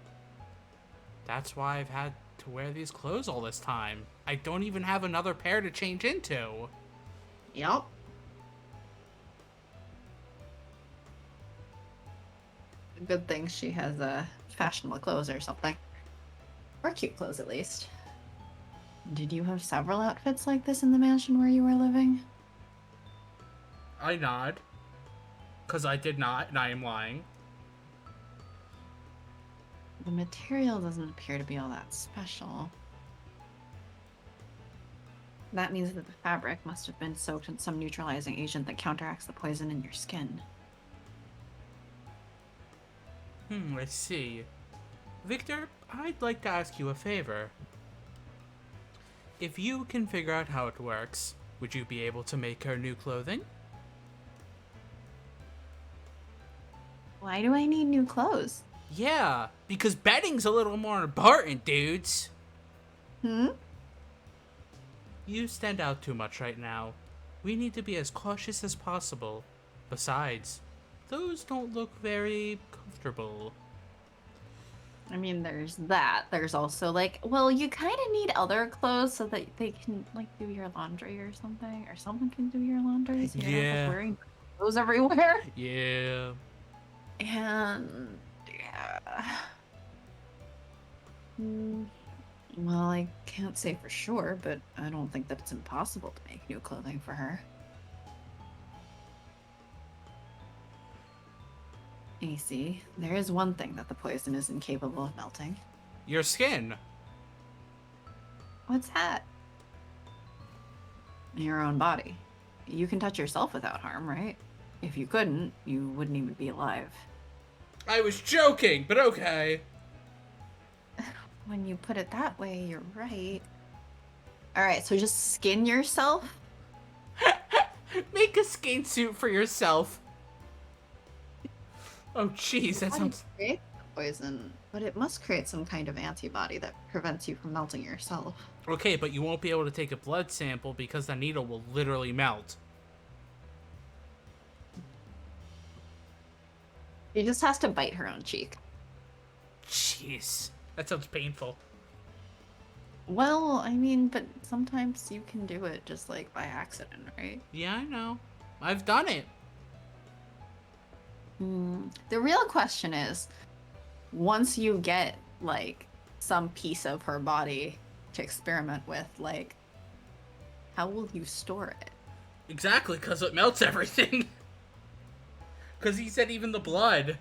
That's why I've had to wear these clothes all this time. I don't even have another pair to change into. Yup. Good thing she has fashionable clothes or something. Or cute clothes, at least. Did you have several outfits like this in the mansion where you were living? I nod. Because I did not, and I am lying. The material doesn't appear to be all that special. That means that the fabric must have been soaked in some neutralizing agent that counteracts the poison in your skin. I see. Victor, I'd like to ask you a favor. If you can figure out how it works, would you be able to make her new clothing? Why do I need new clothes? Yeah, because betting's a little more important, dudes. You stand out too much right now. We need to be as cautious as possible. Besides, those don't look very comfortable. I mean, there's that. There's also, like, well, you kind of need other clothes so that they can, like, do your laundry or something. Or someone can do your laundry so you're not Yeah. just wearing clothes everywhere. Yeah. And, yeah. Well, I can't say for sure, but I don't think that it's impossible to make new clothing for her. AC, there is one thing that the poison is incapable of melting. Your skin. What's that? Your own body. You can touch yourself without harm, right? If you couldn't, you wouldn't even be alive. I was joking, but okay. When you put it that way, you're right. Alright, so just skin yourself? Make a skin suit for yourself. Oh, jeez, that sounds... Create the poison, but it must create some kind of antibody that prevents you from melting yourself. Okay, but you won't be able to take a blood sample because the needle will literally melt. She just has to bite her own cheek. Jeez, that sounds painful. Well, I mean, but sometimes you can do it just, like, by accident, right? Yeah, I know. I've done it. The real question is, once you get, like, some piece of her body to experiment with, like, how will you store it? Exactly, because it melts everything. Because he said even the blood.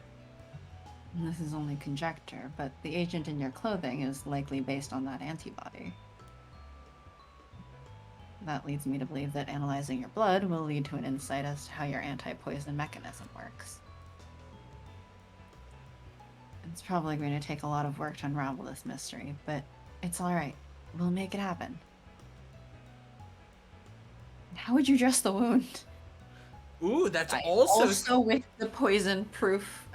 And this is only conjecture, but the agent in your clothing is likely based on that antibody. That leads me to believe that analyzing your blood will lead to an insight as to how your anti-poison mechanism works. It's probably going to take a lot of work to unravel this mystery, but it's alright. We'll make it happen. How would you dress the wound? Ooh, that's also with the poison-proof,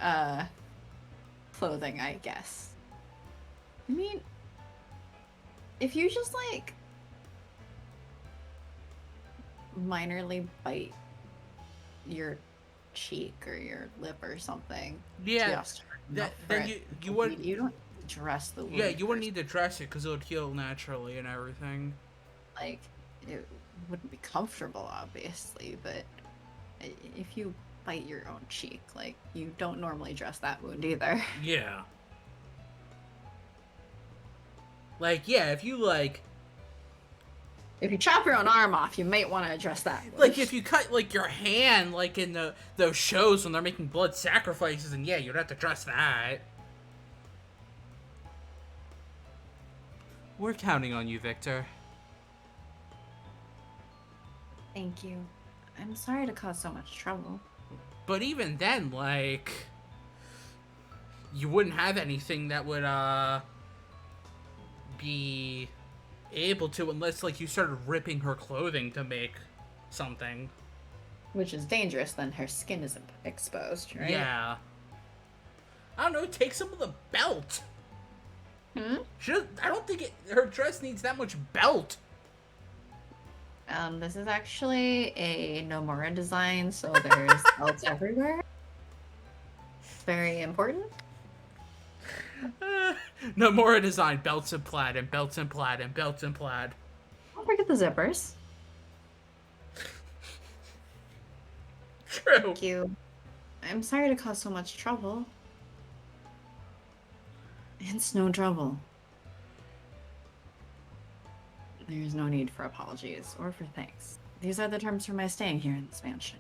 clothing, I guess. I mean, if you just, like, minorly bite your cheek or your lip or something, yeah. Then you wouldn't. You don't dress the wound. Yeah, you wouldn't need to dress it because it would heal naturally and everything. Like, it wouldn't be comfortable, obviously, but if you bite your own cheek, like, you don't normally dress that wound either. Yeah. Like, yeah, if you, like... If you chop your own arm off, you might want to address that wound. Like, if you cut, like, your hand, like, in those shows when they're making blood sacrifices, and yeah, you'd have to dress that. We're counting on you, Victor. Thank you. I'm sorry to cause so much trouble. But even then, like... You wouldn't have anything that would, be able to unless, like, you started ripping her clothing to make something. Which is dangerous, then her skin is exposed, right? Yeah. I don't know, take some of the belt. Hmm? I don't think her dress needs that much belt. This is actually a Nomura design, so there's belts everywhere. Very important. Nomura design, belts and plaid, and belts and plaid, and belts and plaid. Don't forget the zippers. True. Thank you. I'm sorry to cause so much trouble. It's no trouble. There's no need for apologies or for thanks. These are the terms for my staying here in this mansion.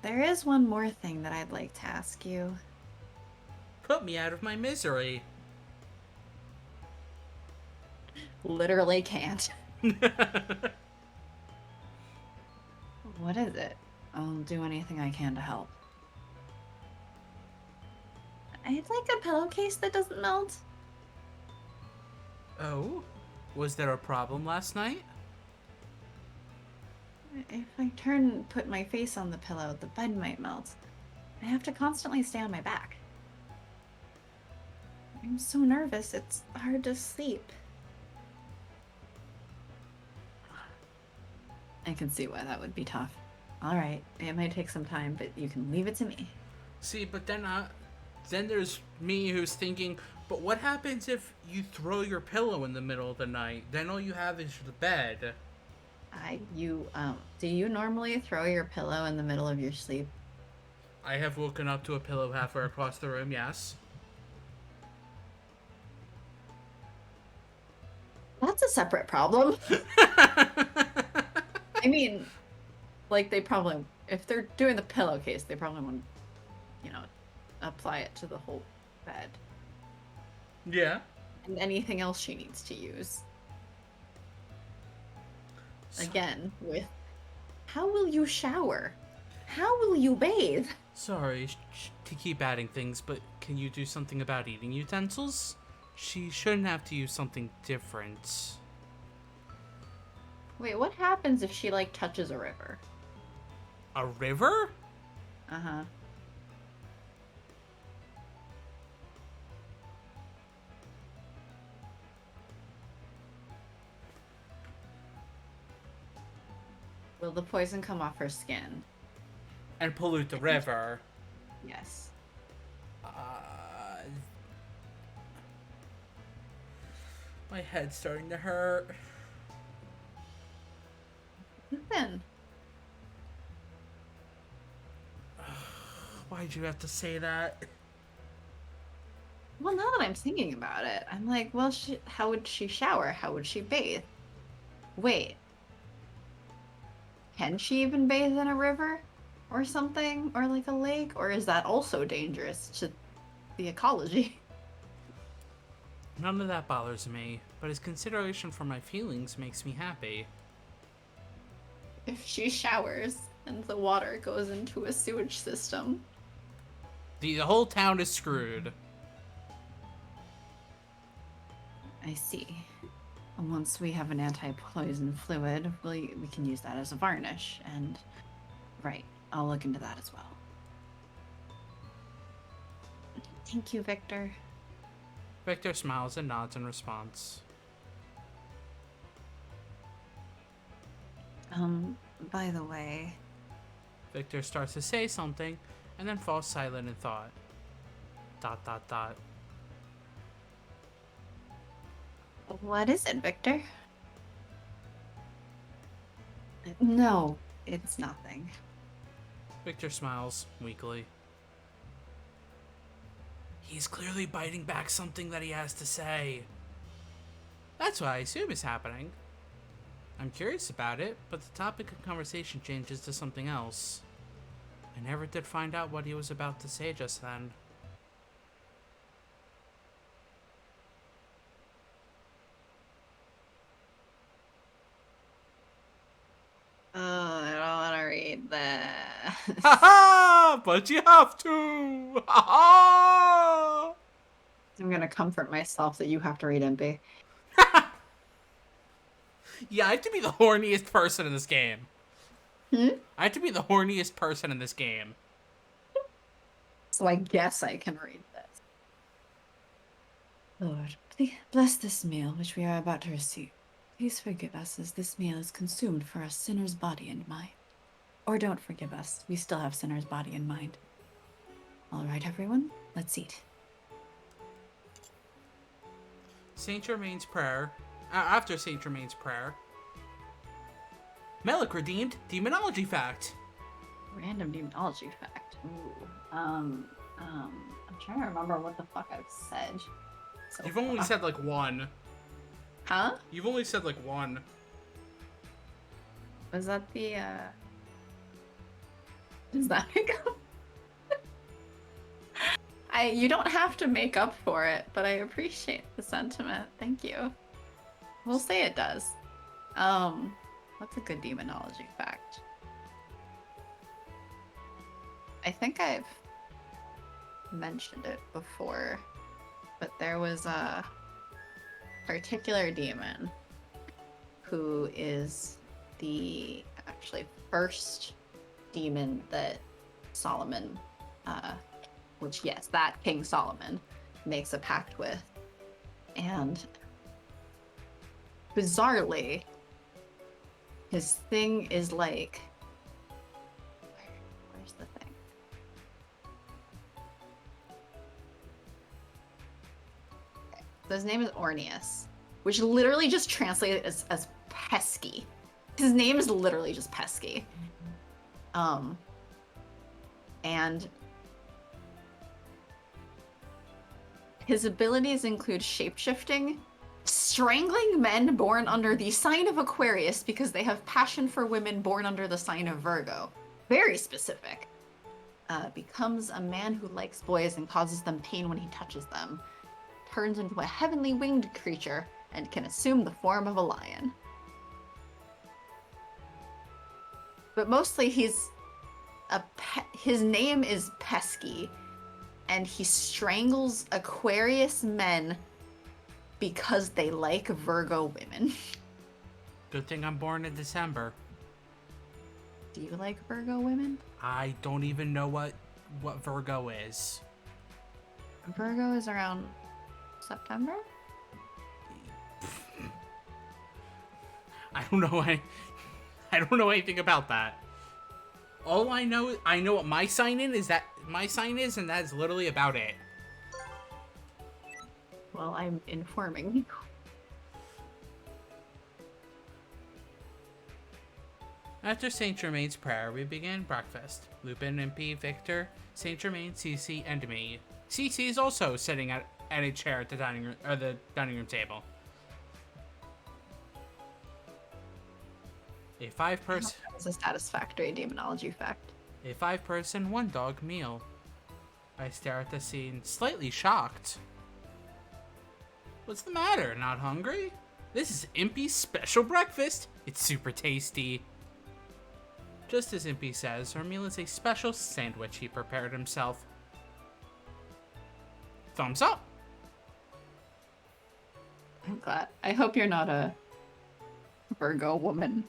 There is one more thing that I'd like to ask you. Put me out of my misery. Literally can't. What is it? I'll do anything I can to help. I'd like a pillowcase that doesn't melt. Oh? Was there a problem last night? If I put my face on the pillow, the bed might melt. I have to constantly stay on my back. I'm so nervous, it's hard to sleep. I can see why that would be tough. Alright, it might take some time, but you can leave it to me. See, but then there's me who's thinking, but what happens if you throw your pillow in the middle of the night? Then all you have is the bed. Do you normally throw your pillow in the middle of your sleep? I have woken up to a pillow halfway across the room, yes. That's a separate problem. I mean, like, they probably, if they're doing the pillowcase, they probably want to, apply it to the whole bed. Yeah. And anything else she needs to use. Again, with, how will you shower? How will you bathe? Sorry to keep adding things, but can you do something about eating utensils? She shouldn't have to use something different. Wait, what happens if she, like, touches a river? A river? Uh-huh. Will the poison come off her skin? And pollute the river. Yes. My head's starting to hurt. Then. Why'd you have to say that? Well, now that I'm thinking about it, I'm like, well, how would she shower? How would she bathe? Wait. Can she even bathe in a river? Or something? Or like a lake? Or is that also dangerous to the ecology? None of that bothers me, but his consideration for my feelings makes me happy. If she showers and the water goes into a sewage system. The whole town is screwed. I see. Once we have an anti-poison fluid, we can use that as a varnish, and... Right, I'll look into that as well. Thank you, Victor. Victor smiles and nods in response. By the way... Victor starts to say something, and then falls silent in thought. ... What is it, Victor? No, it's nothing. Victor smiles weakly. He's clearly biting back something that he has to say. That's what I assume is happening. I'm curious about it, but the topic of conversation changes to something else. I never did find out what he was about to say just then. I don't want to read that. Ha ha! But you have to! Ha ha! I'm gonna comfort myself that you have to read Impey. Yeah, I have to be the horniest person in this game. Hmm? I have to be the horniest person in this game. So I guess I can read this. Lord, please bless this meal which we are about to receive. Please forgive us as this meal is consumed for a sinner's body and mind. Or don't forgive us. We still have sinner's body and mind. All right, everyone, let's eat. Saint Germain's prayer. After Saint Germain's prayer. Melik redeemed demonology fact. Random demonology fact. Ooh. I'm trying to remember what the fuck I've said. So You've only said like one. Huh? You've only said like one. Was that the, Does that make up? You don't have to make up for it, but I appreciate the sentiment. Thank you. We'll say it does. What's a good demonology fact? I think I've mentioned it before, but there was a particular demon who is the actually first demon that Solomon, which yes, that King Solomon makes a pact with. And bizarrely, his thing is like, where's the thing? Okay. So his name is Orneus, which literally just translated as pesky. His name is literally just pesky. And his abilities include shapeshifting, strangling men born under the sign of Aquarius because they have passion for women born under the sign of Virgo. Very specific. Becomes a man who likes boys and causes them pain when he touches them. Turns into a heavenly winged creature and can assume the form of a lion. But mostly his name is Pesky, and he strangles Aquarius men because they like Virgo women. Good thing I'm born in December. Do you like Virgo women? I don't even know what Virgo is. Virgo is around September? I don't know. I don't know anything about that. All I know what my sign is, and that's literally about it. Well, I'm informing you. After Saint Germain's prayer, we began breakfast. Lupin, Impey, Victor, Saint Germain, Cece, and me. Cece is also sitting at a chair at the dining room table. A five-person. That was a satisfactory demonology fact. A 5-person, 1-dog meal. I stare at the scene, slightly shocked. What's the matter? Not hungry? This is Impey's special breakfast. It's super tasty. Just as Impey says, our meal is a special sandwich he prepared himself. Thumbs up. I'm glad. I hope you're not a Virgo woman.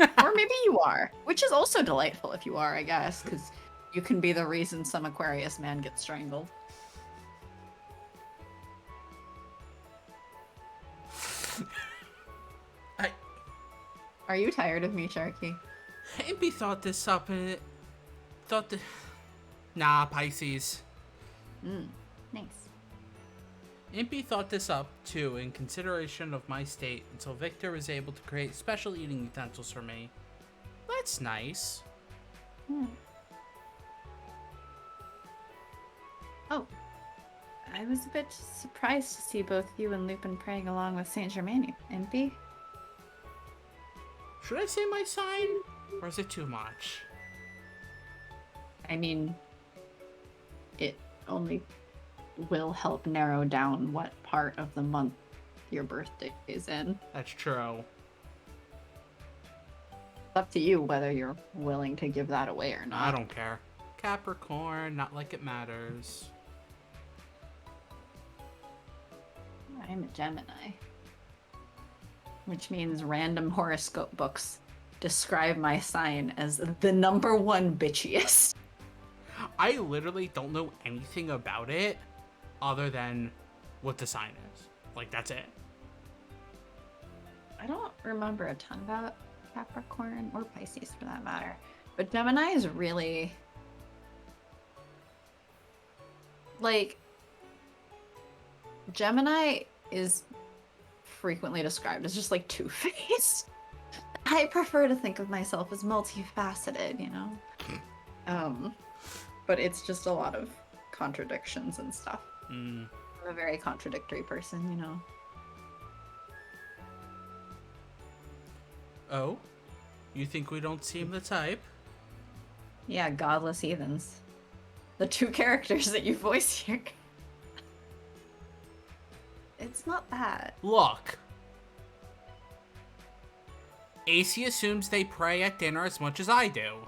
Or maybe you are, which is also delightful if you are, I guess, because you can be the reason some Aquarius man gets strangled. Are you tired of me, Sharky? Impey thought this up and Nah, Pisces. Nice. Impey thought this up, too, in consideration of my state, until Victor was able to create special eating utensils for me. That's nice. Oh. I was a bit surprised to see both you and Lupin praying along with Saint Germain. Impey? Should I say my sign? Or is it too much? I mean, it only will help narrow down what part of the month your birthday is in. That's true. It's up to you whether you're willing to give that away or not. I don't care. Capricorn, not like it matters. I'm a Gemini. Which means random horoscope books describe my sign as the #1 bitchiest. I literally don't know anything about it other than what the sign is. Like, that's it. I don't remember a ton about Capricorn or Pisces for that matter. But Gemini is really... like... Gemini is frequently described as just like two-faced. I prefer to think of myself as multifaceted, you know? But it's just a lot of contradictions and stuff. I'm a very contradictory person, you know? Oh? You think we don't seem the type? Yeah, godless heathens. The two characters that you voice here. It's not that. Look. AC assumes they pray at dinner as much as I do.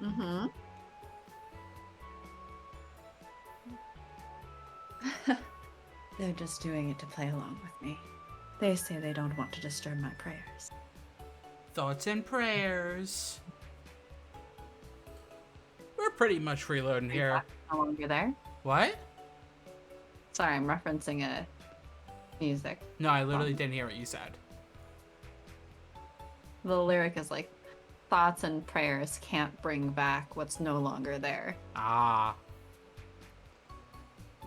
Mm-hmm. They're just doing it to play along with me. They say they don't want to disturb my prayers. Thoughts and prayers. We're pretty much freeloading here. How long you're there? What? Sorry, I'm referencing a music. No, I literally didn't hear what you said. The lyric is like, thoughts and prayers can't bring back what's no longer there. Ah.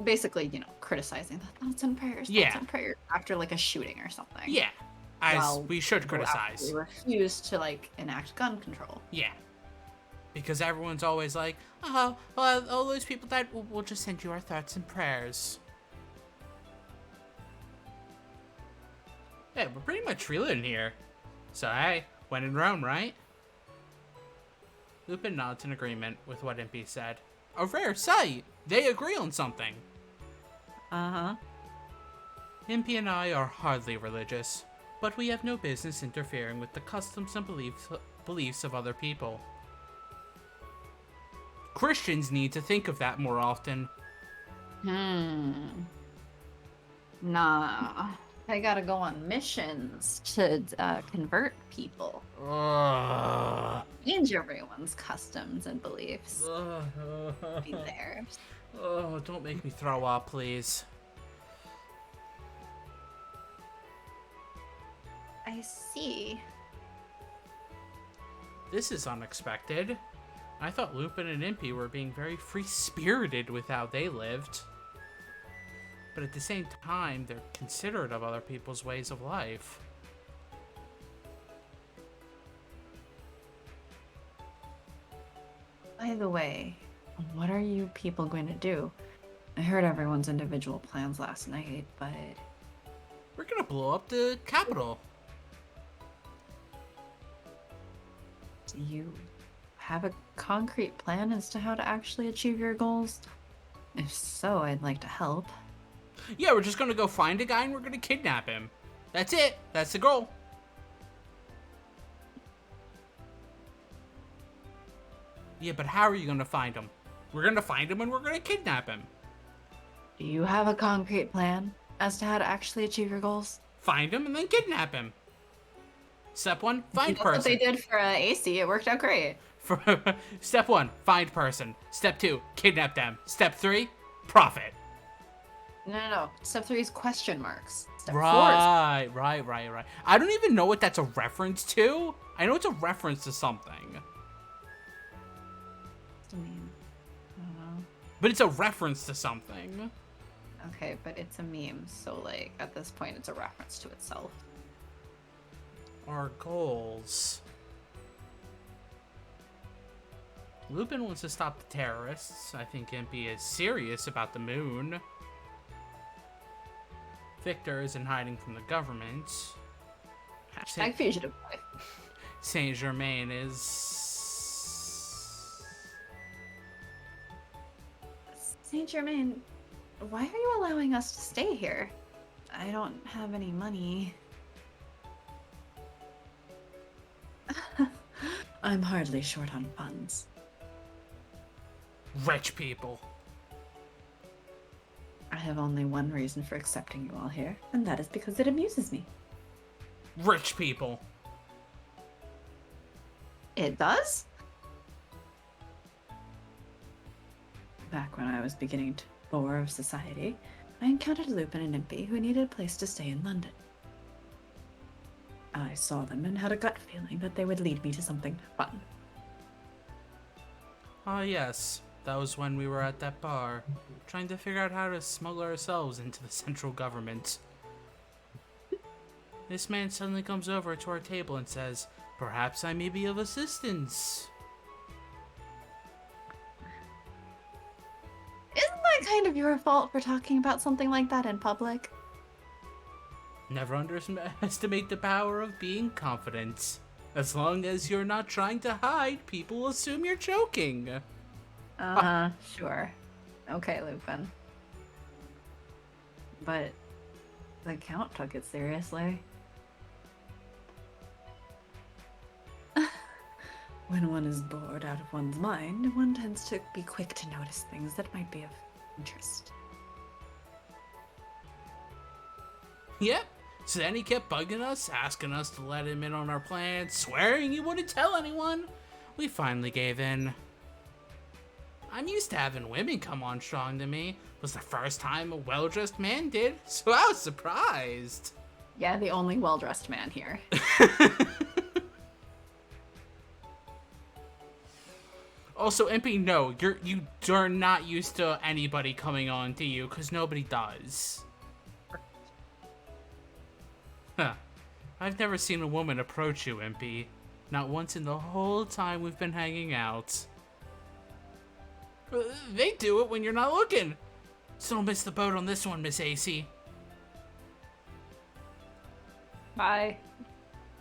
Basically, you know, criticizing the thoughts and prayers, Yeah. thoughts and prayers after like a shooting or something. Yeah. As While we should people criticize. actually refuse to like enact gun control. Yeah. Because everyone's always like, oh, well, all those people died, we'll just send you our thoughts and prayers. Yeah, we're pretty much freeloading here. So, hey, when in Rome, right? Lupin nods in agreement with what Impey said. A rare sight! They agree on something. Uh-huh. Impey and I are hardly religious, but we have no business interfering with the customs and beliefs of other people. Christians need to think of that more often. Nah. I gotta go on missions to convert people. Change everyone's customs and beliefs. Be theirs. Oh, don't make me throw up, please. I see. This is unexpected. I thought Lupin and Impey were being very free-spirited with how they lived. But at the same time, they're considerate of other people's ways of life. By the way, what are you people going to do? I heard everyone's individual plans last night, but... We're gonna blow up the capital. Do you have a concrete plan as to how to actually achieve your goals? If so, I'd like to help. Yeah, we're just gonna go find a guy and we're gonna kidnap him. That's it. That's the goal. Yeah, but how are you gonna find him? We're gonna find him and we're gonna kidnap him. Do you have a concrete plan as to how to actually achieve your goals? Find him and then kidnap him. Step 1, find That's person. what they did for AC. It worked out great. Step 1, find person. Step 2, kidnap them. Step 3, profit. No. Step 3 is question marks. Step 4 is... Right. I don't even know what that's a reference to. I know it's a reference to something. I mean, I don't know. But it's a reference to something. Okay, but it's a meme, so like at this point it's a reference to itself. Our goals. Lupin wants to stop the terrorists. I think Impey is serious about the moon. Victor is in hiding from the government. Hashtag fugitive boy. Saint Germain is... Saint Germain, why are you allowing us to stay here? I don't have any money. I'm hardly short on funds. Rich people. I have only one reason for accepting you all here, and that is because it amuses me. Rich people. It does? Back when I was beginning to bore of society, I encountered Lupin and Impey who needed a place to stay in London. I saw them and had a gut feeling that they would lead me to something fun. Ah, yes. That was when we were at that bar, trying to figure out how to smuggle ourselves into the central government. This man suddenly comes over to our table and says, "Perhaps I may be of assistance." Isn't that kind of your fault for talking about something like that in public? Never underestimate the power of being confident. As long as you're not trying to hide, people will assume you're joking. Sure. Okay, Lupin. But the Count took it seriously. When one is bored out of one's mind, one tends to be quick to notice things that might be of interest. Yep. So then he kept bugging us, asking us to let him in on our plans, swearing he wouldn't tell anyone. We finally gave in. I'm used to having women come on strong to me. It was the first time a well-dressed man did, so I was surprised. Yeah, the only well-dressed man here. Also, Impey, no, you're not used to anybody coming on to you, because nobody does. Huh. I've never seen a woman approach you, Impey. Not once in the whole time we've been hanging out. They do it when you're not looking. So don't miss the boat on this one, Miss AC. Bye.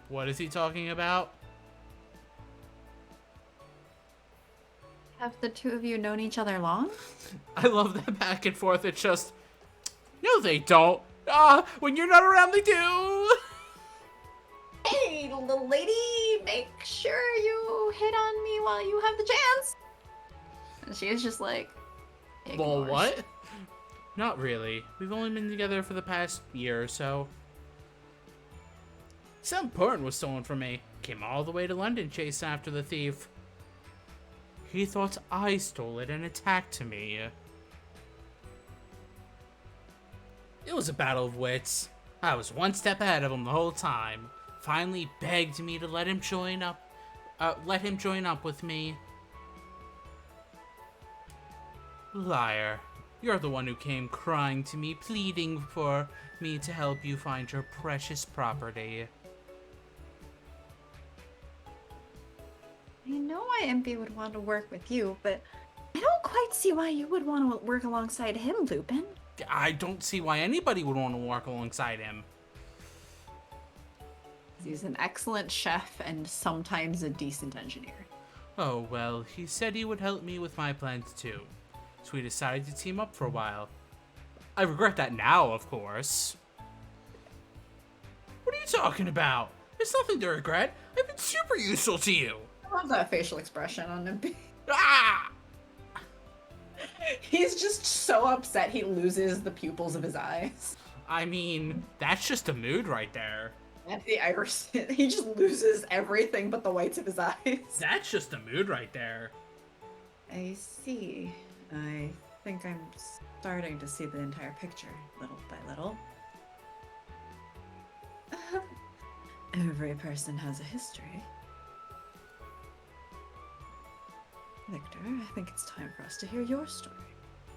What is he talking about? Have the two of you known each other long? I love that back and forth. It's just, no, they don't. When you're not around, they do. Hey, little lady, make sure you hit on me while you have the chance. And she is just like, Well, ignores. what? Not really. We've only been together for the past year or so. Something important was stolen from me. Came all the way to London chasing after the thief. He thought I stole it and attacked me. It was a battle of wits. I was one step ahead of him the whole time. Finally begged me to let him join up with me. Liar. You're the one who came crying to me, pleading for me to help you find your precious property. I know why Impey would want to work with you, but I don't quite see why you would want to work alongside him, Lupin. I don't see why anybody would want to work alongside him. He's an excellent chef and sometimes a decent engineer. Oh, well, he said he would help me with my plans too. So we decided to team up for a while. I regret that now, of course. What are you talking about? There's nothing to regret. I've been super useful to you. I love that facial expression on Impey. Ah! He's just so upset he loses the pupils of his eyes. I mean, that's just a mood right there. And the iris, he just loses everything but the whites of his eyes. That's just a mood right there. I see. I think I'm starting to see the entire picture, little by little. Every person has a history. Victor, I think it's time for us to hear your story.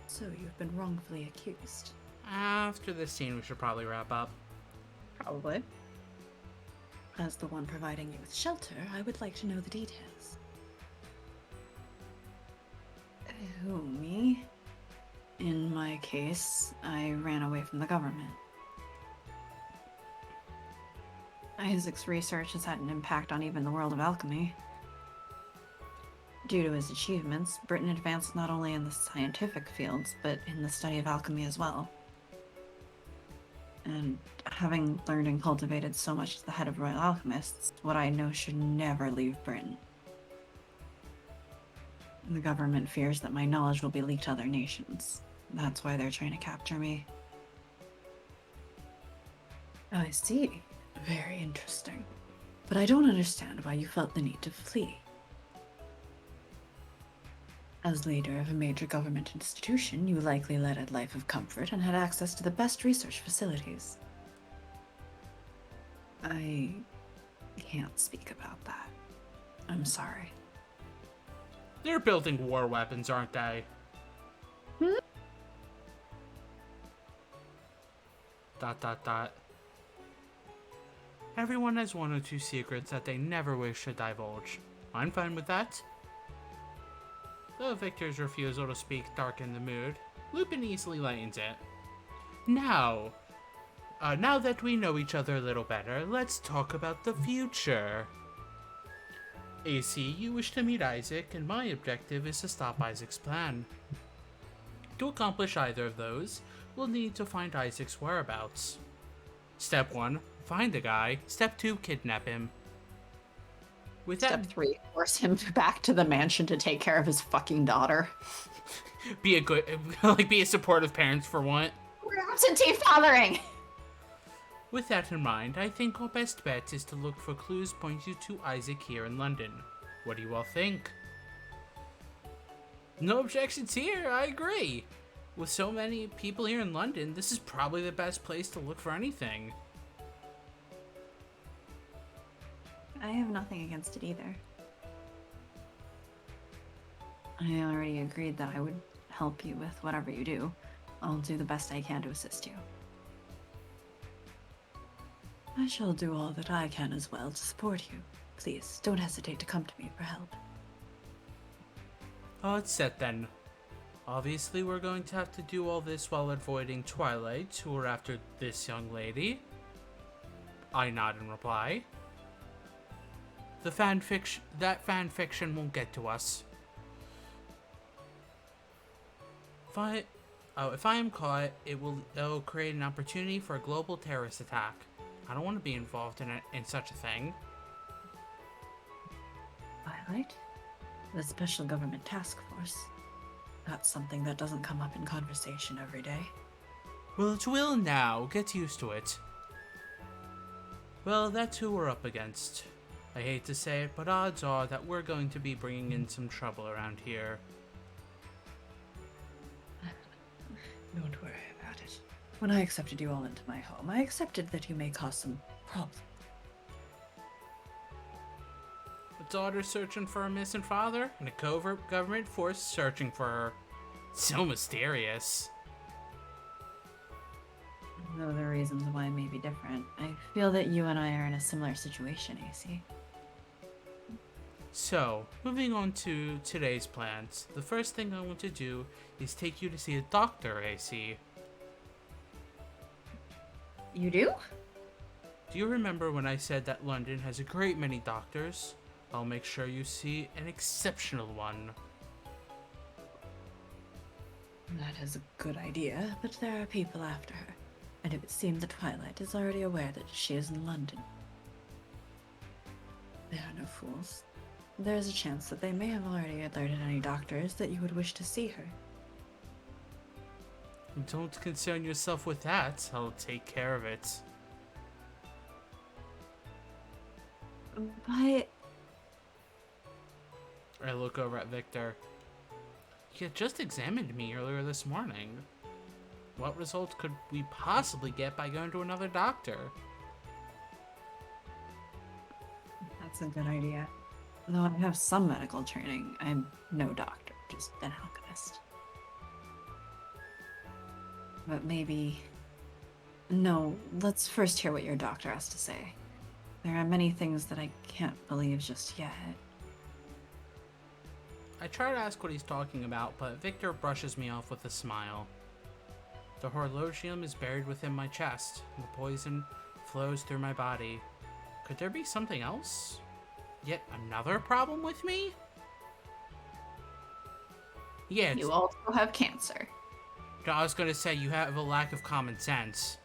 So you've been wrongfully accused. After this scene, we should probably wrap up. Probably. As the one providing you with shelter, I would like to know the details. Who, me? In my case, I ran away from the government. Isaac's research has had an impact on even the world of alchemy. Due to his achievements, Britain advanced not only in the scientific fields, but in the study of alchemy as well. And having learned and cultivated so much as the head of Royal Alchemists, what I know should never leave Britain. The government fears that my knowledge will be leaked to other nations. That's why they're trying to capture me. I see. Very interesting. But I don't understand why you felt the need to flee. As leader of a major government institution, you likely led a life of comfort and had access to the best research facilities. I can't speak about that. I'm sorry. They're building war weapons, aren't they? Dot dot dot. Everyone has one or two secrets that they never wish to divulge. I'm fine with that. Though Victor's refusal to speak darkened the mood, Lupin easily lightens it. Now that we know each other a little better, let's talk about the future. AC, you wish to meet Isaac, and my objective is to stop Isaac's plan. To accomplish either of those, we'll need to find Isaac's whereabouts. Step 1, find the guy. Step 2, kidnap him. With that, Step 3, force him back to the mansion to take care of his fucking daughter. be a supportive parents for once. We're absentee fathering! With that in mind, I think our best bet is to look for clues pointing to Isaac here in London. What do you all think? No objections here, I agree. With so many people here in London, this is probably the best place to look for anything. I have nothing against it either. I already agreed that I would help you with whatever you do. I'll do the best I can to assist you. I shall do all that I can as well to support you. Please, don't hesitate to come to me for help. Oh, it's set then. Obviously, we're going to have to do all this while avoiding Twilight, who are after this young lady. I nod in reply. That fan fiction won't get to us. If I am caught, it'll create an opportunity for a global terrorist attack. I don't want to be involved in such a thing. Twilight? The Special Government Task Force. That's something that doesn't come up in conversation every day. Well, it will now. Get used to it. Well, that's who we're up against. I hate to say it, but odds are that we're going to be bringing in some trouble around here. Don't worry about it. When I accepted you all into my home, I accepted that you may cause some problems. A daughter searching for a missing father, and a covert government force searching for her. So mysterious. Though the reasons why may be different, I feel that you and I are in a similar situation, AC. So, moving on to today's plans. The first thing I want to do is take you to see a doctor, AC. You do? Do you remember when I said that London has a great many doctors? I'll make sure you see an exceptional one. That is a good idea, but there are people after her, and it would seem that Twilight is already aware that she is in London. They are no fools. There is a chance that they may have already alerted any doctors that you would wish to see her. Don't concern yourself with that. I'll take care of it. But I look over at Victor. You had just examined me earlier this morning. What results could we possibly get by going to another doctor? that's a good idea. Though I have some medical training, I'm no doctor, just an alchemist. But maybe... No, let's first hear what your doctor has to say. There are many things that I can't believe just yet. I try to ask what he's talking about, but Victor brushes me off with a smile. The horologium is buried within my chest, and the poison flows through my body. Could there be something else? Yet another problem with me? Yeah, You also have cancer. I was gonna say you have a lack of common sense.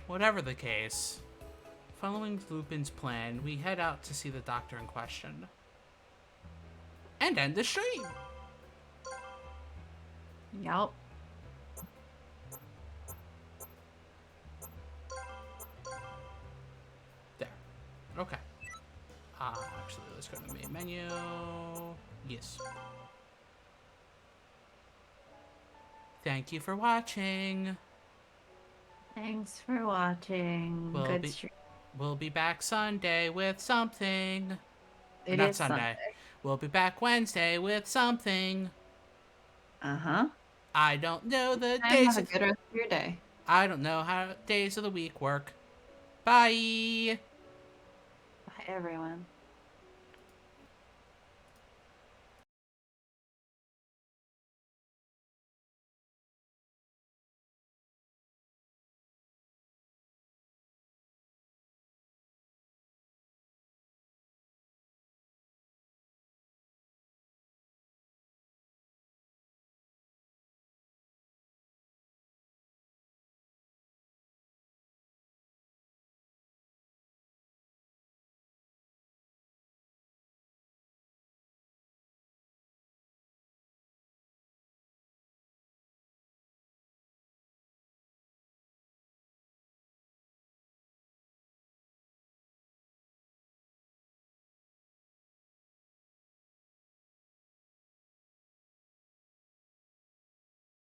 Whatever the case, following Lupin's plan, we head out to see the doctor in question. And end the stream! Yup. There. Okay. Actually, let's go to the main menu. Yes. Thank you for watching. Thanks for watching. We'll Good be stream. we'll be back Sunday with something. Or It not is Sunday. We'll be back Wednesday with something. Uh-huh. I don't know the Have days a of good rest of your day. I don't know how days of the week work. Bye. Bye, everyone.